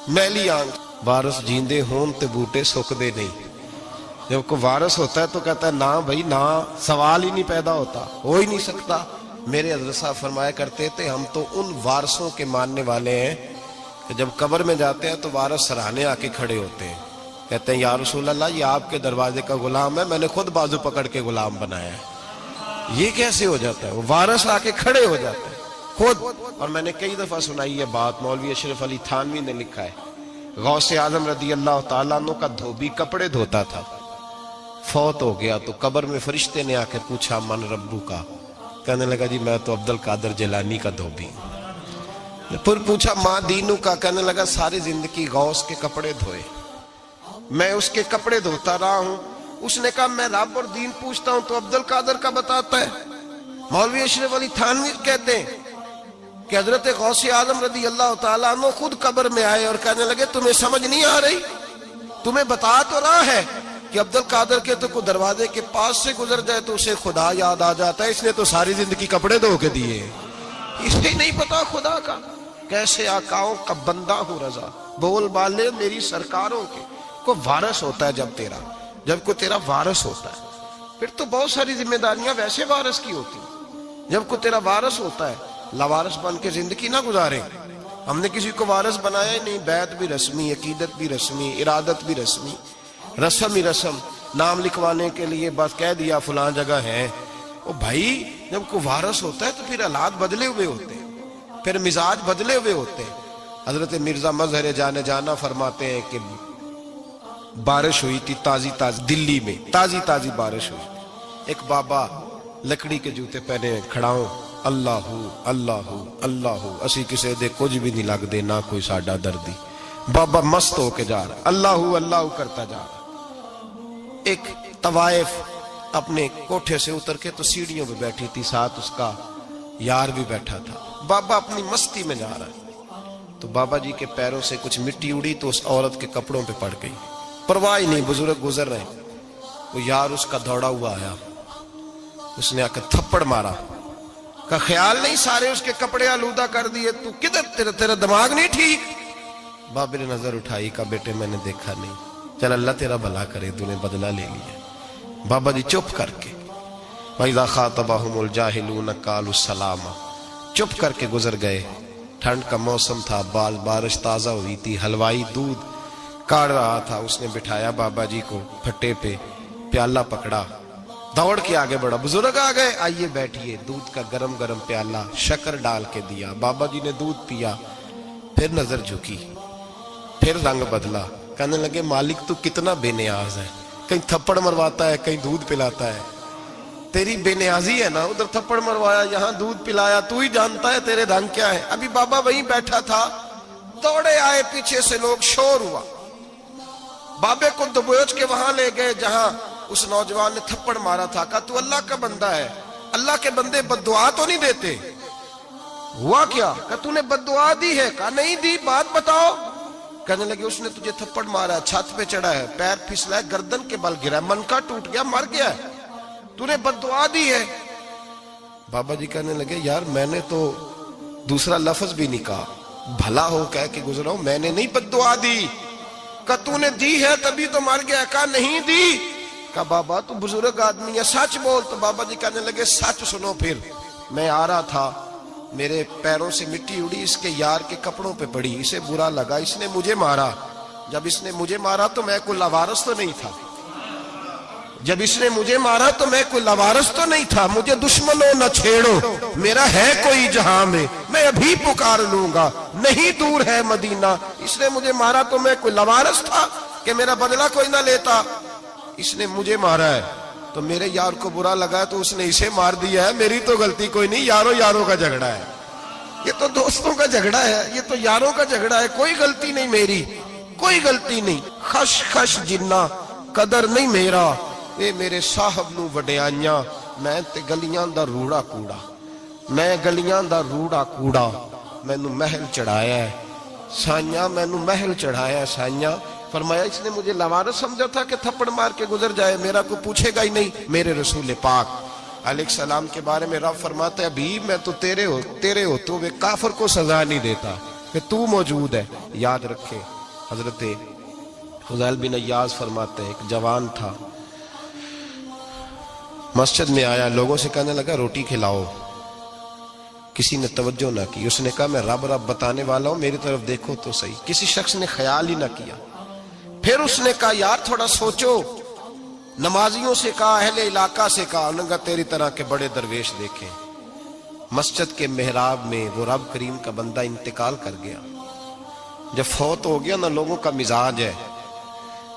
میلی آنکھ، وارث جیندے ہون تے بوٹے سکدے نہیں، جب کوئی وارث ہوتا ہے تو کہتا ہے نا بھائی نا، سوال ہی نہیں پیدا ہوتا، ہو ہی نہیں سکتا۔ میرے حضرت صاحب فرمایا کرتے تھے ہم تو ان وارثوں کے ماننے والے ہیں کہ جب قبر میں جاتے ہیں تو وارث سراہنے آ کے کھڑے ہوتے ہیں، کہتے ہیں یا رسول اللہ یہ آپ کے دروازے کا غلام ہے، میں نے خود بازو پکڑ کے غلام بنایا ہے۔ یہ کیسے ہو جاتا ہے؟ وہ وارث آ کے کھڑے ہو جاتے ہیں خود۔ اور میں نے کئی دفعہ سنائی یہ بات، مولوی اشرف علی تھانوی نے لکھا ہے، غوث اعظم رضی اللہ تعالیٰ عنہ کا دھوبی کپڑے دھوتا تھا، فوت ہو گیا تو قبر میں فرشتے نے آ کے پوچھا من ربو کا، کہنے لگا جی میں تو عبد القادر جیلانی کا دھوبی۔ پھر پوچھا ماں دینو کا، کہنے لگا ساری زندگی غوث کے کپڑے دھوئے، میں اس کے کپڑے دھوتا رہا ہوں۔ اس نے کہا میں رب اور دین پوچھتا ہوں تو عبد القادر کا بتاتا ہے۔ مولوی اشرف علی تھانوی کہتے ہیں کہ حضرت غوث اعظم رضی اللہ تعالیٰ عنہ خود قبر میں آئے اور کہنے لگے تمہیں سمجھ نہیں آ رہی، تمہیں بتا تو رہا ہے کہ عبد القادر کے تو کوئی دروازے کے پاس سے گزر جائے تو اسے خدا یاد آ جاتا ہے، اس نے تو ساری زندگی کپڑے دھو کے دیے، اسے نہیں پتا خدا کا۔ کیسے آقاؤں کا بندہ ہوں رضا، بول بالے میری سرکاروں کے۔ کوئی وارث ہوتا ہے جب کوئی تیرا وارث ہوتا ہے، پھر تو بہت ساری ذمہ داریاں ویسے وارث کی ہوتی ہیں۔ جب کوئی تیرا وارث ہوتا ہے، لاوارث بن کے زندگی نہ گزارے۔ ہم نے کسی کو وارث بنایا ہی نہیں، بیعت بھی رسمی، عقیدت بھی رسمی، ارادت بھی رسمی، رسم ہی رسم، نام لکھوانے کے لیے بس کہہ دیا فلاں جگہ ہے۔ او بھائی جب کوئی وارث ہوتا ہے تو پھر حالات بدلے ہوئے ہوتے ہیں، پھر مزاج بدلے ہوئے ہوتے ہیں۔ حضرت مرزا مظہر جانا فرماتے ہیں کہ بارش ہوئی تھی تازی دلی میں تازی بارش ہوئی، ایک بابا لکڑی کے جوتے پہنے کھڑا ہوں، اللہ اللہ اسی کسے دے کچھ بھی نہیں لگ دے، نہ کوئی ساڈا دردی۔ بابا مست ہو کے جا رہا، اللہ کرتا جا رہا۔ ایک طوائف اپنے کوٹھے سے اتر کے تو سیڑھیوں پہ بیٹھی تھی، ساتھ اس کا یار بھی بیٹھا تھا۔ بابا اپنی مستی میں جا رہا ہے تو بابا جی کے پیروں سے کچھ مٹی اڑی تو اس عورت کے کپڑوں پہ پڑ گئی، پرواہ نہیں، بزرگ گزر رہے ہیں۔ وہ یار اس کا دوڑا ہوا آیا، اس نے آ کر تھپڑ مارا، کا خیال نہیں سارے اس کے کپڑے آلودہ کر دیے، تو کدھر تیرا دماغ نہیں ٹھیک؟ بابے نے نظر اٹھائی، کا بیٹے میں نے دیکھا نہیں، چل اللہ تیرا بھلا کرے، تو نے بدلہ لے لیا۔ بابا جی چپ کر کے وَإِذَا خَاطَبَهُمُ الْجَاهِلُونَ قَالُوا السَّلَامَ، چپ کر کے گزر گئے۔ ٹھنڈ کا موسم تھا، بارش تازہ ہوئی تھی، حلوائی دودھ کاڑ رہا تھا، اس نے بٹھایا بابا جی کو پھٹے پہ، پیالہ پکڑا، دوڑ کے آگے بڑھا، بزرگ آ گئے، آئیے بیٹھیے، دودھ کا گرم پیالہ شکر ڈال کے دیا، بابا جی نے دودھ پیا، پھر نظر جھکی، پھر رنگ بدلا، کہنے لگے مالک تو کتنا بے نیاز ہے، کہیں تھپڑ مرواتا ہے، کہیں دودھ پلاتا ہے، تیری بے نیازی ہے نا، ادھر تھپڑ مروایا، یہاں دودھ پلایا، تو ہی جانتا ہے تیرے رنگ کیا ہے۔ ابھی بابا وہیں بیٹھا تھا، دوڑے آئے پیچھے سے لوگ، شور ہوا، بابے کو دبوچ کے وہاں لے گئے جہاں اس نوجوان نے تھپڑ مارا تھا، کہا تو اللہ کا بندہ ہے، اللہ کے بندے بد دعا تو نہیں دیتے؟ ہوا کیا؟ کہا تو نے بد دعا دی ہے؟ کہا نہیں دی، بات بتاؤ۔ کہنے لگے اس نے تجھے تھپڑ مارا ہے، چھت پہ چڑھا ہے، پیر پھسلا ہے، گردن کے بل گرا ہے، منکا ٹوٹ گیا، مر گیا ہے، تو نے بد دعا دی ہے۔ بابا جی کہنے لگے یار میں نے تو دوسرا لفظ بھی نہیں کہا، بھلا ہو کہہ کے گزرا ہوں، میں نے نہیں بد دعا دی۔ کہا تو نے دی ہے تبھی تو مر گیا، کہا نہیں دی۔ کہا بابا تو بزرگ آدمی ہے، سچ بول۔ تو بابا جی کہنے لگے سچ سنو، پھر میں آ رہا تھا، میرے پیروں سے مٹی اڑی، اس کے یار کے کپڑوں پہ پڑی، اسے برا لگا، اس نے مجھے مارا۔ جب اس نے مجھے مارا تو میں کوئی لاوارث تو نہیں تھا، جب اس نے مجھے مارا تو میں کوئی لاوارث تو نہیں تھا۔ مجھے دشمنوں نہ چھیڑو، میرا ہے کوئی جہاں میں ابھی پکار لوں گا، نہیں دور ہے مدینہ۔ اس نے مجھے مارا تو میں کوئی لاوارث تھا کہ میرا بدلہ کوئی نہ لیتا؟ اس نے مجھے مارا ہے تو میرے یار کو برا لگا ہے تو اس نے اسے مار دیا ہے، میری تو غلطی کوئی نہیں، یاروں کا جھگڑا ہے، یہ تو دوستوں کا جھگڑا ہے، یہ تو یاروں کا جھگڑا ہے، کوئی غلطی نہیں میری، کوئی غلطی نہیں۔ خش خش جنہ قدر نہیں میرا، اے میرے صاحب نو وڈیائیاں، میں تے گلیاں دا روڑا کوڑا، میں گلیاں دا روڑا کوڑا، میں نو محل چڑھایا ہے سائیاں، میں نو محل چڑھایا ہے سائیاں۔ فرمایا اس نے مجھے لوارث سمجھا تھا کہ تھپڑ مار کے گزر جائے، میرا کوئی پوچھے گا ہی نہیں۔ میرے رسول پاک علیہ السلام کے بارے میں رب فرماتا ہے ابھی میں تو تیرے ہو تو وہ کافر کو سزا نہیں دیتا کہ تو موجود ہے۔ یاد رکھے حضرت فضیل بن عیاض فرماتے ہیں ایک جوان تھا، مسجد میں آیا، لوگوں سے کہنے لگا روٹی کھلاؤ، کسی نے توجہ نہ کی۔ اس نے کہا میں رب بتانے والا ہوں، میری طرف دیکھو تو صحیح۔ کسی شخص نے خیال ہی نہ کیا۔ پھر اس نے کہا یار تھوڑا سوچو، نمازیوں سے کہا، اہل علاقہ سے کہا، انہوں نے کہا تیری طرح کے بڑے درویش دیکھیں۔ مسجد کے محراب میں وہ رب کریم کا بندہ انتقال کر گیا۔ جب فوت ہو گیا نا، لوگوں کا مزاج ہے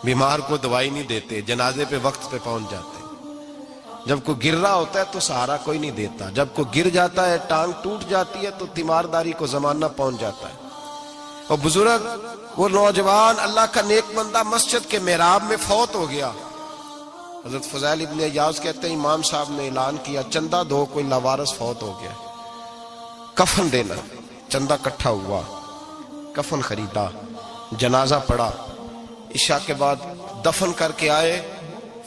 بیمار کو دوائی نہیں دیتے، جنازے پہ وقت پہ پہنچ جاتے۔ جب کوئی گر رہا ہوتا ہے تو سہارا کوئی نہیں دیتا، جب کوئی گر جاتا ہے ٹانگ ٹوٹ جاتی ہے تو تیمارداری کو زمانہ پہنچ جاتا ہے۔ اور بزرگ وہ نوجوان اللہ کا نیک بندہ مسجد کے محراب میں فوت ہو گیا۔ حضرت فضیل ابن عیاض کہتے ہیں امام صاحب نے اعلان کیا چندہ دو، کوئی لاوارث فوت ہو گیا، کفن دینا۔ چندہ کٹھا ہوا، کفن خریدا، جنازہ پڑا، عشاء کے بعد دفن کر کے آئے۔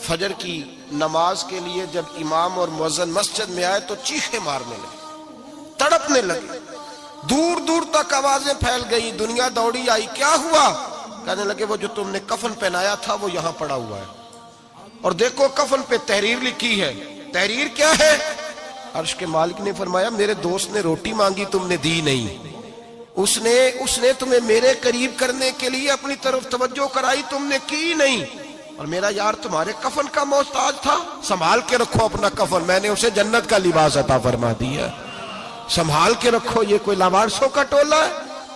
فجر کی نماز کے لیے جب امام اور مؤذن مسجد میں آئے تو چیخیں مارنے لگے، تڑپنے لگے، دور دور تک آوازیں پھیل گئی، دنیا دوڑی آئی، کیا ہوا؟ کہنے لگے وہ جو تم نے کفن پہنایا تھا وہ یہاں پڑا ہوا ہے، اور دیکھو کفن پہ تحریر لکھی ہے۔ تحریر کیا ہے؟ عرش کے مالک نے فرمایا میرے دوست نے روٹی مانگی تم نے دی نہیں، اس نے تمہیں میرے قریب کرنے کے لیے اپنی طرف توجہ کرائی، تم نے کی نہیں، اور میرا یار تمہارے کفن کا محتاج تھا، سنبھال کے رکھو اپنا کفن، میں نے اسے جنت کا لباس عطا فرما دیا، سنبھال کے رکھو، یہ کوئی لاوارثوں کا ٹولہ ہے۔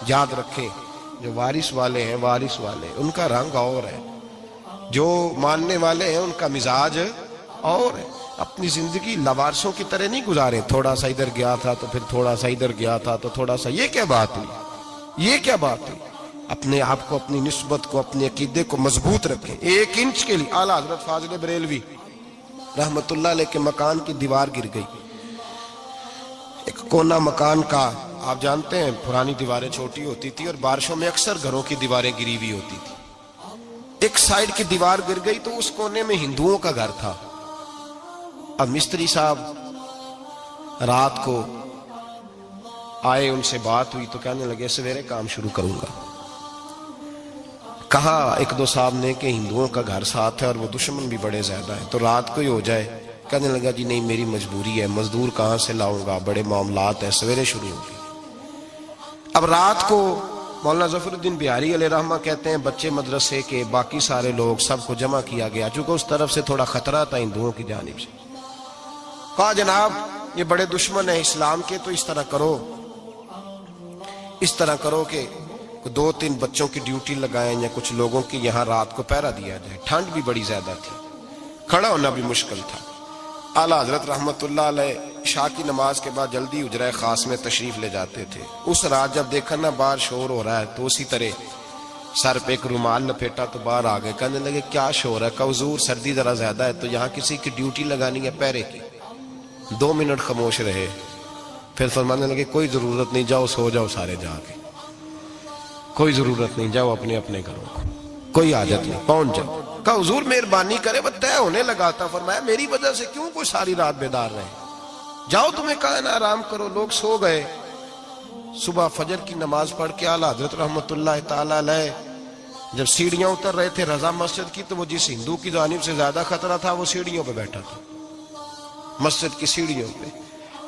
یاد رکھیں جو وارث والے ہیں، وارث والے ان کا رنگ اور ہے، جو ماننے والے ہیں ان کا مزاج اور ہے۔ اپنی زندگی لاوارثوں کی طرح نہیں گزارے، تھوڑا سا ادھر گیا تھا تو پھر تھوڑا سا ادھر گیا تھا تو تھوڑا سا، یہ کیا بات ہوئی، یہ کیا بات ہوئی؟ اپنے آپ کو، اپنی نسبت کو، اپنے عقیدے کو مضبوط رکھیں۔ 1 انچ کے لیے اعلیٰ حضرت فاضل بریلوی رحمت اللہ علیہ کے مکان کی دیوار گر گئی، ایک کونا مکان کا، آپ جانتے ہیں پرانی دیواریں چھوٹی ہوتی تھی اور بارشوں میں اکثر گھروں کی دیواریں گری ہوئی ہوتی تھی۔ ایک سائیڈ کی دیوار گر گئی تو اس کونے میں ہندوؤں کا گھر تھا۔ اب مستری صاحب رات کو آئے، ان سے بات ہوئی تو کہنے لگے سویرے کام شروع کروں گا۔ کہا 1-2 صاحب نے کہ ہندوؤں کا گھر ساتھ ہے اور وہ دشمن بھی بڑے زیادہ ہیں، تو رات کو ہی ہو جائے۔ کہنے لگا جی نہیں میری مجبوری ہے، مزدور کہاں سے لاؤں گا، بڑے معاملات ہیں، سویرے شروع ہوگی۔ اب رات کو مولانا ظفر الدین بہاری علیہ رحمہ کہتے ہیں بچے مدرسے کے، باقی سارے لوگ، سب کو جمع کیا گیا، چونکہ اس طرف سے تھوڑا خطرہ تھا ہندوؤں کی جانب سے۔ کہا جناب یہ بڑے دشمن ہیں اسلام کے، تو اس طرح کرو کہ 2-3 بچوں کی ڈیوٹی لگائیں یا کچھ لوگوں کی یہاں رات کو پہرا دیا جائے، ٹھنڈ بھی بڑی زیادہ تھی، کھڑا ہونا بھی مشکل تھا۔ اعلیٰ حضرت رحمت اللہ علیہ عشاء کی نماز کے بعد جلدی حجرہ خاص میں تشریف لے جاتے تھے۔ اس رات جب دیکھا نا باہر شور ہو رہا ہے تو اسی طرح سر پہ ایک رومال لپیٹا تو باہر آ گئے، کہنے لگے کیا شور ہے؟ کہا حضور سردی ذرا زیادہ ہے تو یہاں کسی کی ڈیوٹی لگانی ہے پہرے کی۔ 2 منٹ خاموش رہے، پھر فرمانے لگے کوئی ضرورت نہیں، جاؤ سو جاؤ سارے جا کے، کوئی ضرورت نہیں، جاؤ اپنے اپنے گھروں کو، کوئی حاجت نہیں، پہنچ جاؤ۔ کہا حضور مہربانی کرے، وہ طے ہونے لگا تھا۔ فرمایا میری وجہ سے کیوں کوئی ساری رات بیدار رہے، جاؤ تمہیں کہا نا آرام کرو۔ لوگ سو گئے۔ صبح فجر کی نماز پڑھ کے اعلیٰ حضرت رحمت اللہ تعالی علیہ جب سیڑھیاں اتر رہے تھے رضا مسجد کی، تو وہ جس ہندو کی جانب سے زیادہ خطرہ تھا وہ سیڑھیوں پہ بیٹھا تھا، مسجد کی سیڑھیوں پہ۔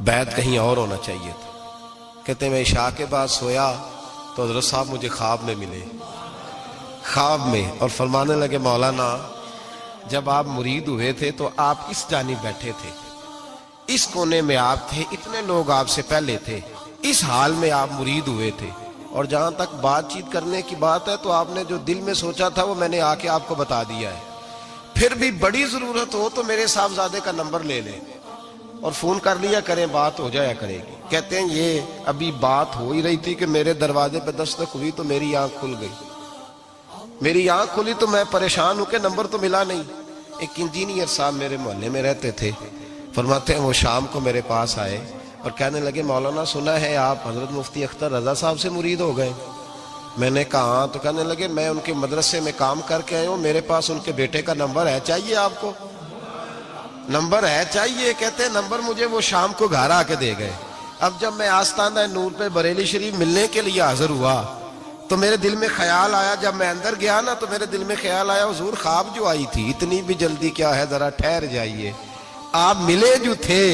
بیت کہیں اور ہونا چاہیے تھا. کہتے ہیں میں عشاء کے بعد سویا تو حضرت صاحب مجھے خواب میں ملے، خواب میں، اور فرمانے لگے مولانا جب آپ مرید ہوئے تھے تو آپ اس جانب بیٹھے تھے، اس کونے میں آپ تھے، اتنے لوگ آپ سے پہلے تھے، اس حال میں آپ مرید ہوئے تھے، اور جہاں تک بات چیت کرنے کی بات ہے تو آپ نے جو دل میں سوچا تھا وہ میں نے آ کے آپ کو بتا دیا ہے. پھر بھی بڑی ضرورت ہو تو میرے صاحبزادے کا نمبر لے لیں اور فون کر لیا کریں، بات ہو جایا کرے گی. کہتے ہیں یہ ابھی بات ہو ہی رہی تھی کہ میرے دروازے پہ دستک ہوئی تو میری آنکھ کھل گئی. میری آنکھ کھلی تو میں پریشان ہوں کہ نمبر تو ملا نہیں. ایک انجینئر صاحب میرے محلے میں رہتے تھے، فرماتے ہیں وہ شام کو میرے پاس آئے اور کہنے لگے مولانا سنا ہے آپ حضرت مفتی اختر رضا صاحب سے مرید ہو گئے. میں نے کہا ہاں. تو کہنے لگے میں ان کے مدرسے میں کام کر کے آئے ہوں، میرے پاس ان کے بیٹے کا نمبر ہے، چاہیے آپ کو؟ نمبر ہے چاہیے؟ کہتے ہیں نمبر مجھے وہ شام کو گھر آ کے دے گئے. اب جب میں آستانہ نور پہ بریلی شریف ملنے کے لیے حاضر ہوا تو میرے دل میں خیال آیا، جب میں اندر گیا نا تو میرے دل میں خیال آیا حضور خواب جو آئی تھی اتنی بھی جلدی کیا ہے، ذرا ٹھہر جائیے، آپ ملے جو تھے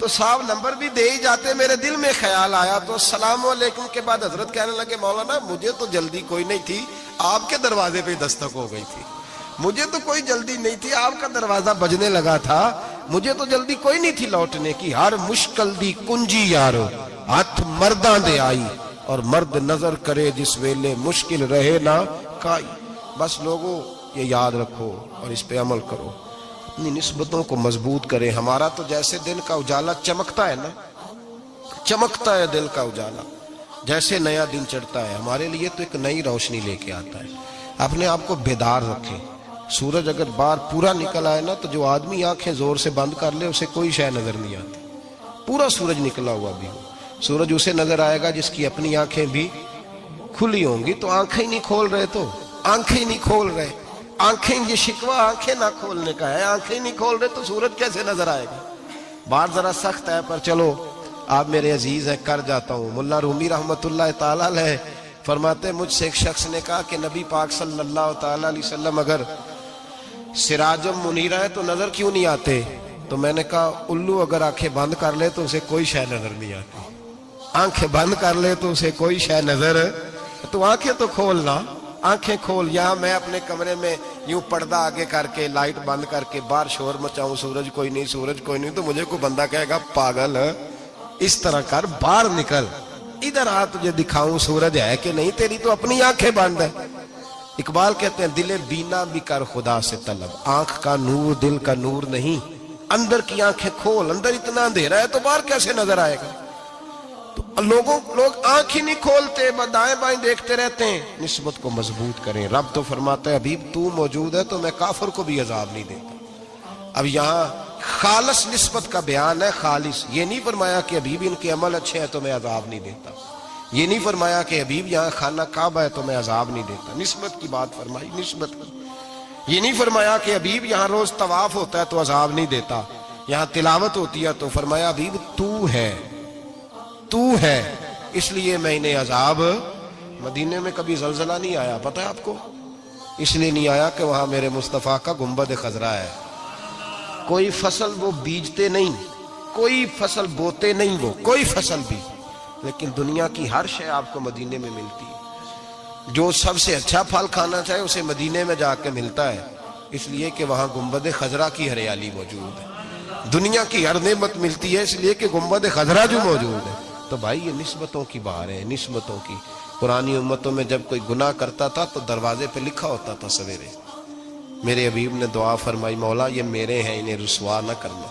تو صاحب نمبر بھی دے ہی جاتے. میرے دل میں خیال آیا تو السلام علیکم کے بعد حضرت کہنے لگے مولانا مجھے تو جلدی کوئی نہیں تھی، آپ کے دروازے پہ دستک ہو گئی تھی، مجھے تو کوئی جلدی نہیں تھی، آپ کا دروازہ بجنے لگا تھا، مجھے تو جلدی کوئی نہیں تھی لوٹنے کی. ہر مشکل دی کنجی یارو ہاتھ مرداں دے آئی، اور مرد نظر کرے جس ویلے مشکل رہے نہ کائی. بس لوگوں یہ یاد رکھو اور اس پہ عمل کرو، اپنی نسبتوں کو مضبوط کریں. ہمارا تو جیسے دن کا اجالا چمکتا ہے نا، چمکتا ہے دل کا اجالا، جیسے نیا دن چڑھتا ہے ہمارے لیے تو ایک نئی روشنی لے کے آتا ہے. اپنے آپ کو بیدار رکھیں. سورج اگر باہر پورا نکل آئے نا تو جو آدمی آنکھیں زور سے بند کر لے اسے کوئی شے نظر نہیں آتی. پورا سورج نکلا ہوا بھی ہو، سورج اسے نظر آئے گا جس کی اپنی آنکھیں بھی کھلی ہوں گی. تو آنکھیں ہی نہیں کھول رہے، تو آنکھیں ہی نہیں کھول رہے، آنکھیں، یہ شکوہ آنکھیں نہ کھولنے کا ہے، آنکھیں نہیں کھول رہے تو سورج کیسے نظر آئے گا. بات ذرا سخت ہے پر چلو آپ میرے عزیز ہیں کر جاتا ہوں. ملا رومی رحمت اللہ تعالی علیہ فرماتے مجھ سے ایک شخص نے کہا کہ نبی پاک صلی اللہ تعالی علیہ وسلم اگر سراجم منیرہ ہے تو نظر کیوں نہیں آتے؟ تو میں نے کہا الو اگر آنکھیں بند کر لے تو اسے کوئی شے نظر نہیں آتی. آنکھیں بند کر لے تو اسے کوئی شے نظر، تو آنکھیں تو کھولنا، آنکھیں کھول. یہاں میں اپنے کمرے میں یوں پردہ آگے کر کے لائٹ بند کر کے باہر شور مچاؤں سورج کوئی نہیں، سورج کوئی نہیں، تو مجھے کوئی بندہ کہے گا پاگل اس طرح کر، باہر نکل، ادھر آ تجھے دکھاؤں سورج ہے کہ نہیں، تیری تو اپنی آنکھیں بند ہے. اقبال کہتے ہیں دل بینا بھی کر خدا سے طلب، آنکھ کا نور دل کا نور نہیں، اندر کی آنکھیں کھول. اندر اتنا اندھیرا ہے تو باہر کیسے نظر آئے گا؟ تو لوگ آنکھ ہی نہیں کھولتے، دائیں بائیں دیکھتے رہتے ہیں. نسبت کو مضبوط کریں. رب تو فرماتا ہے حبیب تو موجود ہے تو میں کافر کو بھی عذاب نہیں دیتا. اب یہاں خالص نسبت کا بیان ہے، خالص. یہ نہیں فرمایا کہ حبیب ان کے عمل اچھے ہیں تو میں عذاب نہیں دیتا. یہ نہیں فرمایا کہ حبیب یہاں خانہ کعبہ ہے تو میں عذاب نہیں دیتا. نسبت کی بات فرمائی، نسبت کی. یہ نہیں فرمایا کہ حبیب یہاں روز طواف ہوتا ہے تو عذاب نہیں دیتا. یہاں تلاوت ہوتی ہے تو فرمایا حبیب تو ہے اس لیے میں انہیں عذاب. مدینے میں کبھی زلزلہ نہیں آیا، پتہ ہے آپ کو؟ اس لیے نہیں آیا کہ وہاں میرے مصطفیٰ کا گنبد خضرا ہے. کوئی فصل وہ بیجتے نہیں، کوئی فصل بوتے نہیں، وہ کوئی فصل بھی، لیکن دنیا کی ہر شے آپ کو مدینے میں ملتی ہے. جو سب سے اچھا پھل کھانا چاہے اسے مدینے میں جا کے ملتا ہے، اس لیے کہ وہاں گنبد خضرا کی ہریالی موجود ہے. دنیا کی ہر نعمت ملتی ہے اس لیے کہ گنبد خضرا جو موجود ہے. تو بھائی یہ نسبتوں کی بار ہے، نسبتوں کی. پرانی امتوں میں جب کوئی گناہ کرتا تھا تو دروازے پہ لکھا ہوتا تھا سویرے. میرے حبیب نے دعا فرمائی مولا یہ میرے ہیں انہیں رسوا نہ کرنا.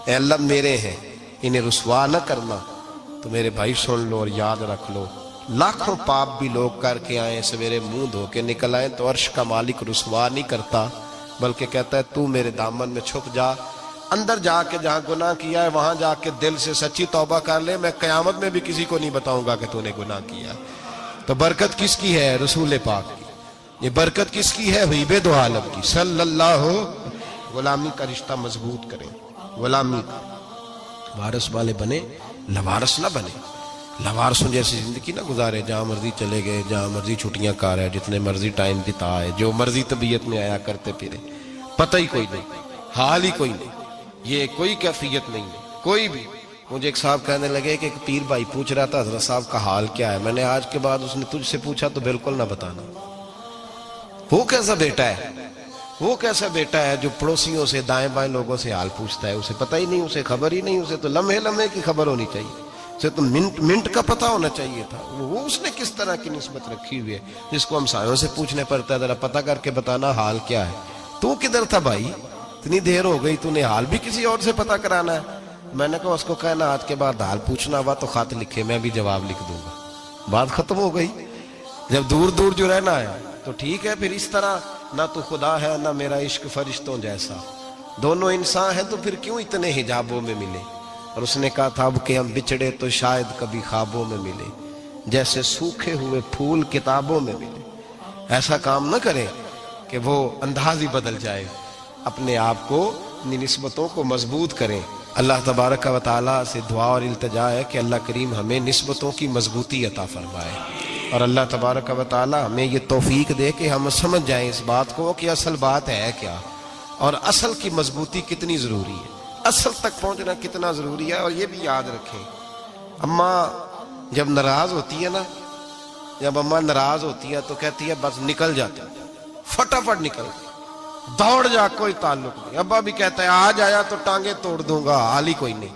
اے اللہ میرے ہیں انہیں رسوا نہ کرنا. تو میرے بھائی سن لو اور یاد رکھ لو، لاکھوں پاپ بھی لوگ کر کے آئیں سویرے منہ دھو کے نکل آئیں تو عرش کا مالک رسوا نہیں کرتا، بلکہ کہتا ہے تو میرے دامن میں چھپ جا. اندر جا کے جہاں گناہ کیا ہے وہاں جا کے دل سے سچی توبہ کر لے، میں قیامت میں بھی کسی کو نہیں بتاؤں گا کہ تو نے گناہ کیا. تو برکت کس کی ہے؟ رسول پاک کی. یہ برکت کس کی ہے؟ حبیب دو عالم کی صلی اللہ. غلامی کا رشتہ مضبوط کریں، غلامی کا. وارث والے بنے، لوارث نہ بنے. لوارثوں جیسی زندگی نہ گزارے، جہاں مرضی چلے گئے، جہاں مرضی چھٹیاں کار ہے، جتنے مرضی ٹائم بتا ہے، جو مرضی طبیعت میں آیا کرتے پھرے، پتہ ہی کوئی نہیں، حال ہی کوئی نہیں. یہ کوئی کیفیت نہیں ہے، کوئی بھی. مجھے ایک صاحب کہنے لگے کہ ایک پیر بھائی پوچھ رہا تھا حضرت صاحب کا حال کیا ہے. میں نے آج کے بعد اس نے تجھ سے پوچھا تو بالکل نہ بتانا. وہ کیسا بیٹا ہے, وہ کیسا بیٹا ہے جو پڑوسیوں سے دائیں بائیں لوگوں سے حال پوچھتا ہے, اسے پتہ ہی نہیں, اسے خبر ہی نہیں, اسے تو لمحے لمحے کی خبر ہونی چاہیے, اسے تو منٹ منٹ کا پتہ ہونا چاہیے تھا. وہ اس نے کس طرح کی نسبت رکھی ہوئی ہے جس کو ہم سایوں سے پوچھنے پڑتا ہے ذرا پتہ کر کے بتانا حال کیا ہے. تو کدھر تھا بھائی, اتنی دیر ہو گئی, تو نے حال بھی کسی اور سے پتہ کرانا ہے. میں نے کہا اس کو کہنا آج کے بعد حال پوچھنا ہوا تو خط لکھے, میں بھی جواب لکھ دوں گا. بات ختم ہو گئی. جب دور دور جو رہنا ہے تو ٹھیک ہے, پھر اس طرح نہ تو خدا ہے نہ میرا عشق فرشتوں جیسا, دونوں انسان ہیں تو پھر کیوں اتنے حجابوں میں ملے. اور اس نے کہا تھا اب کہ ہم بچھڑے تو شاید کبھی خوابوں میں ملے, جیسے سوکھے ہوئے پھول کتابوں میں ملے. ایسا کام نہ کریں کہ وہ انداز ہی بدل جائے. اپنے آپ کو, اپنی نسبتوں کو مضبوط کریں. اللہ تبارک و تعالیٰ سے دعا اور التجا ہے کہ اللہ کریم ہمیں نسبتوں کی مضبوطی عطا فرمائے, اور اللہ تبارک و تعالیٰ ہمیں یہ توفیق دے کہ ہم سمجھ جائیں اس بات کو کہ اصل بات ہے کیا, اور اصل کی مضبوطی کتنی ضروری ہے, اصل تک پہنچنا کتنا ضروری ہے. اور یہ بھی یاد رکھیں, اماں جب ناراض ہوتی ہے نا, جب اماں ناراض ہوتی ہے تو کہتی ہے بس نکل جاتے, فٹافٹ نکل, دوڑ جا, کوئی تعلق نہیں. ابا بھی کہتا ہے آج آیا تو ٹانگیں توڑ دوں گا, حال ہی کوئی نہیں.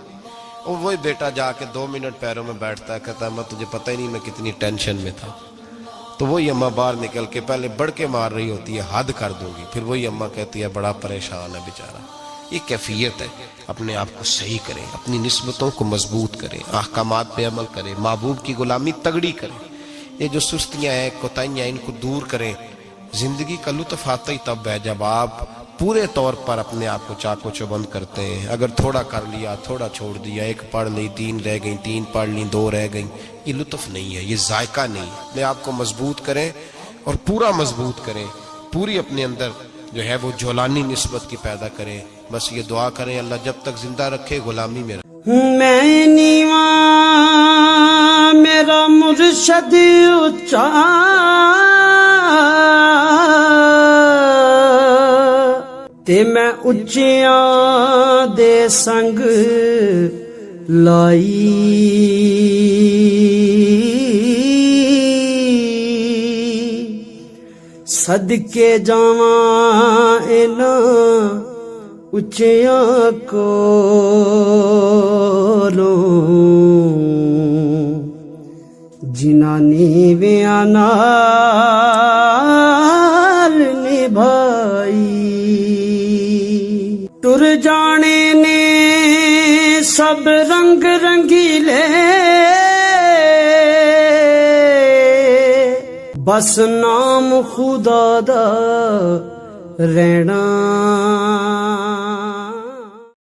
اور وہی بیٹا جا کے 2 منٹ پیروں میں بیٹھتا ہے, کہتا ہے اماں تجھے پتہ ہی نہیں میں کتنی ٹینشن میں تھا. تو وہی اماں باہر نکل کے پہلے بڑھ کے مار رہی ہوتی ہے حد کر دوں گی, پھر وہی اماں کہتی ہے بڑا پریشان ہے بیچارہ. یہ کیفیت ہے. اپنے آپ کو صحیح کریں, اپنی نسبتوں کو مضبوط کریں, احکامات پہ عمل کریں, محبوب کی غلامی تگڑی کریں. یہ جو سستیاں ہیں, کوتاہیاں, ان کو دور کریں. زندگی کا لطف آتا ہی تب ہے جب آپ پورے طور پر اپنے آپ کو چاق و چوبند کرتے ہیں. اگر تھوڑا کر لیا, تھوڑا چھوڑ دیا, 1 پڑھ لی, 3 رہ گئیں, 3 پڑھ لی, 2 رہ گئیں, یہ لطف نہیں ہے, یہ ذائقہ نہیں. اپنے آپ کو مضبوط کریں اور پورا مضبوط کریں, پوری اپنے اندر جو ہے وہ جولانی نسبت کی پیدا کریں. بس یہ دعا کریں اللہ جب تک زندہ رکھے غلامی میں میں نیواں میرا مرشد اچا, تے میں اچیاں دے سنگ لائی. صدقے جاواں انہاں اچیاں کولوں, جنہاں نیویاں نال نبھائی. ٹر جانے نے سب رنگ رنگیلے, بس نام خدا دا رہنا.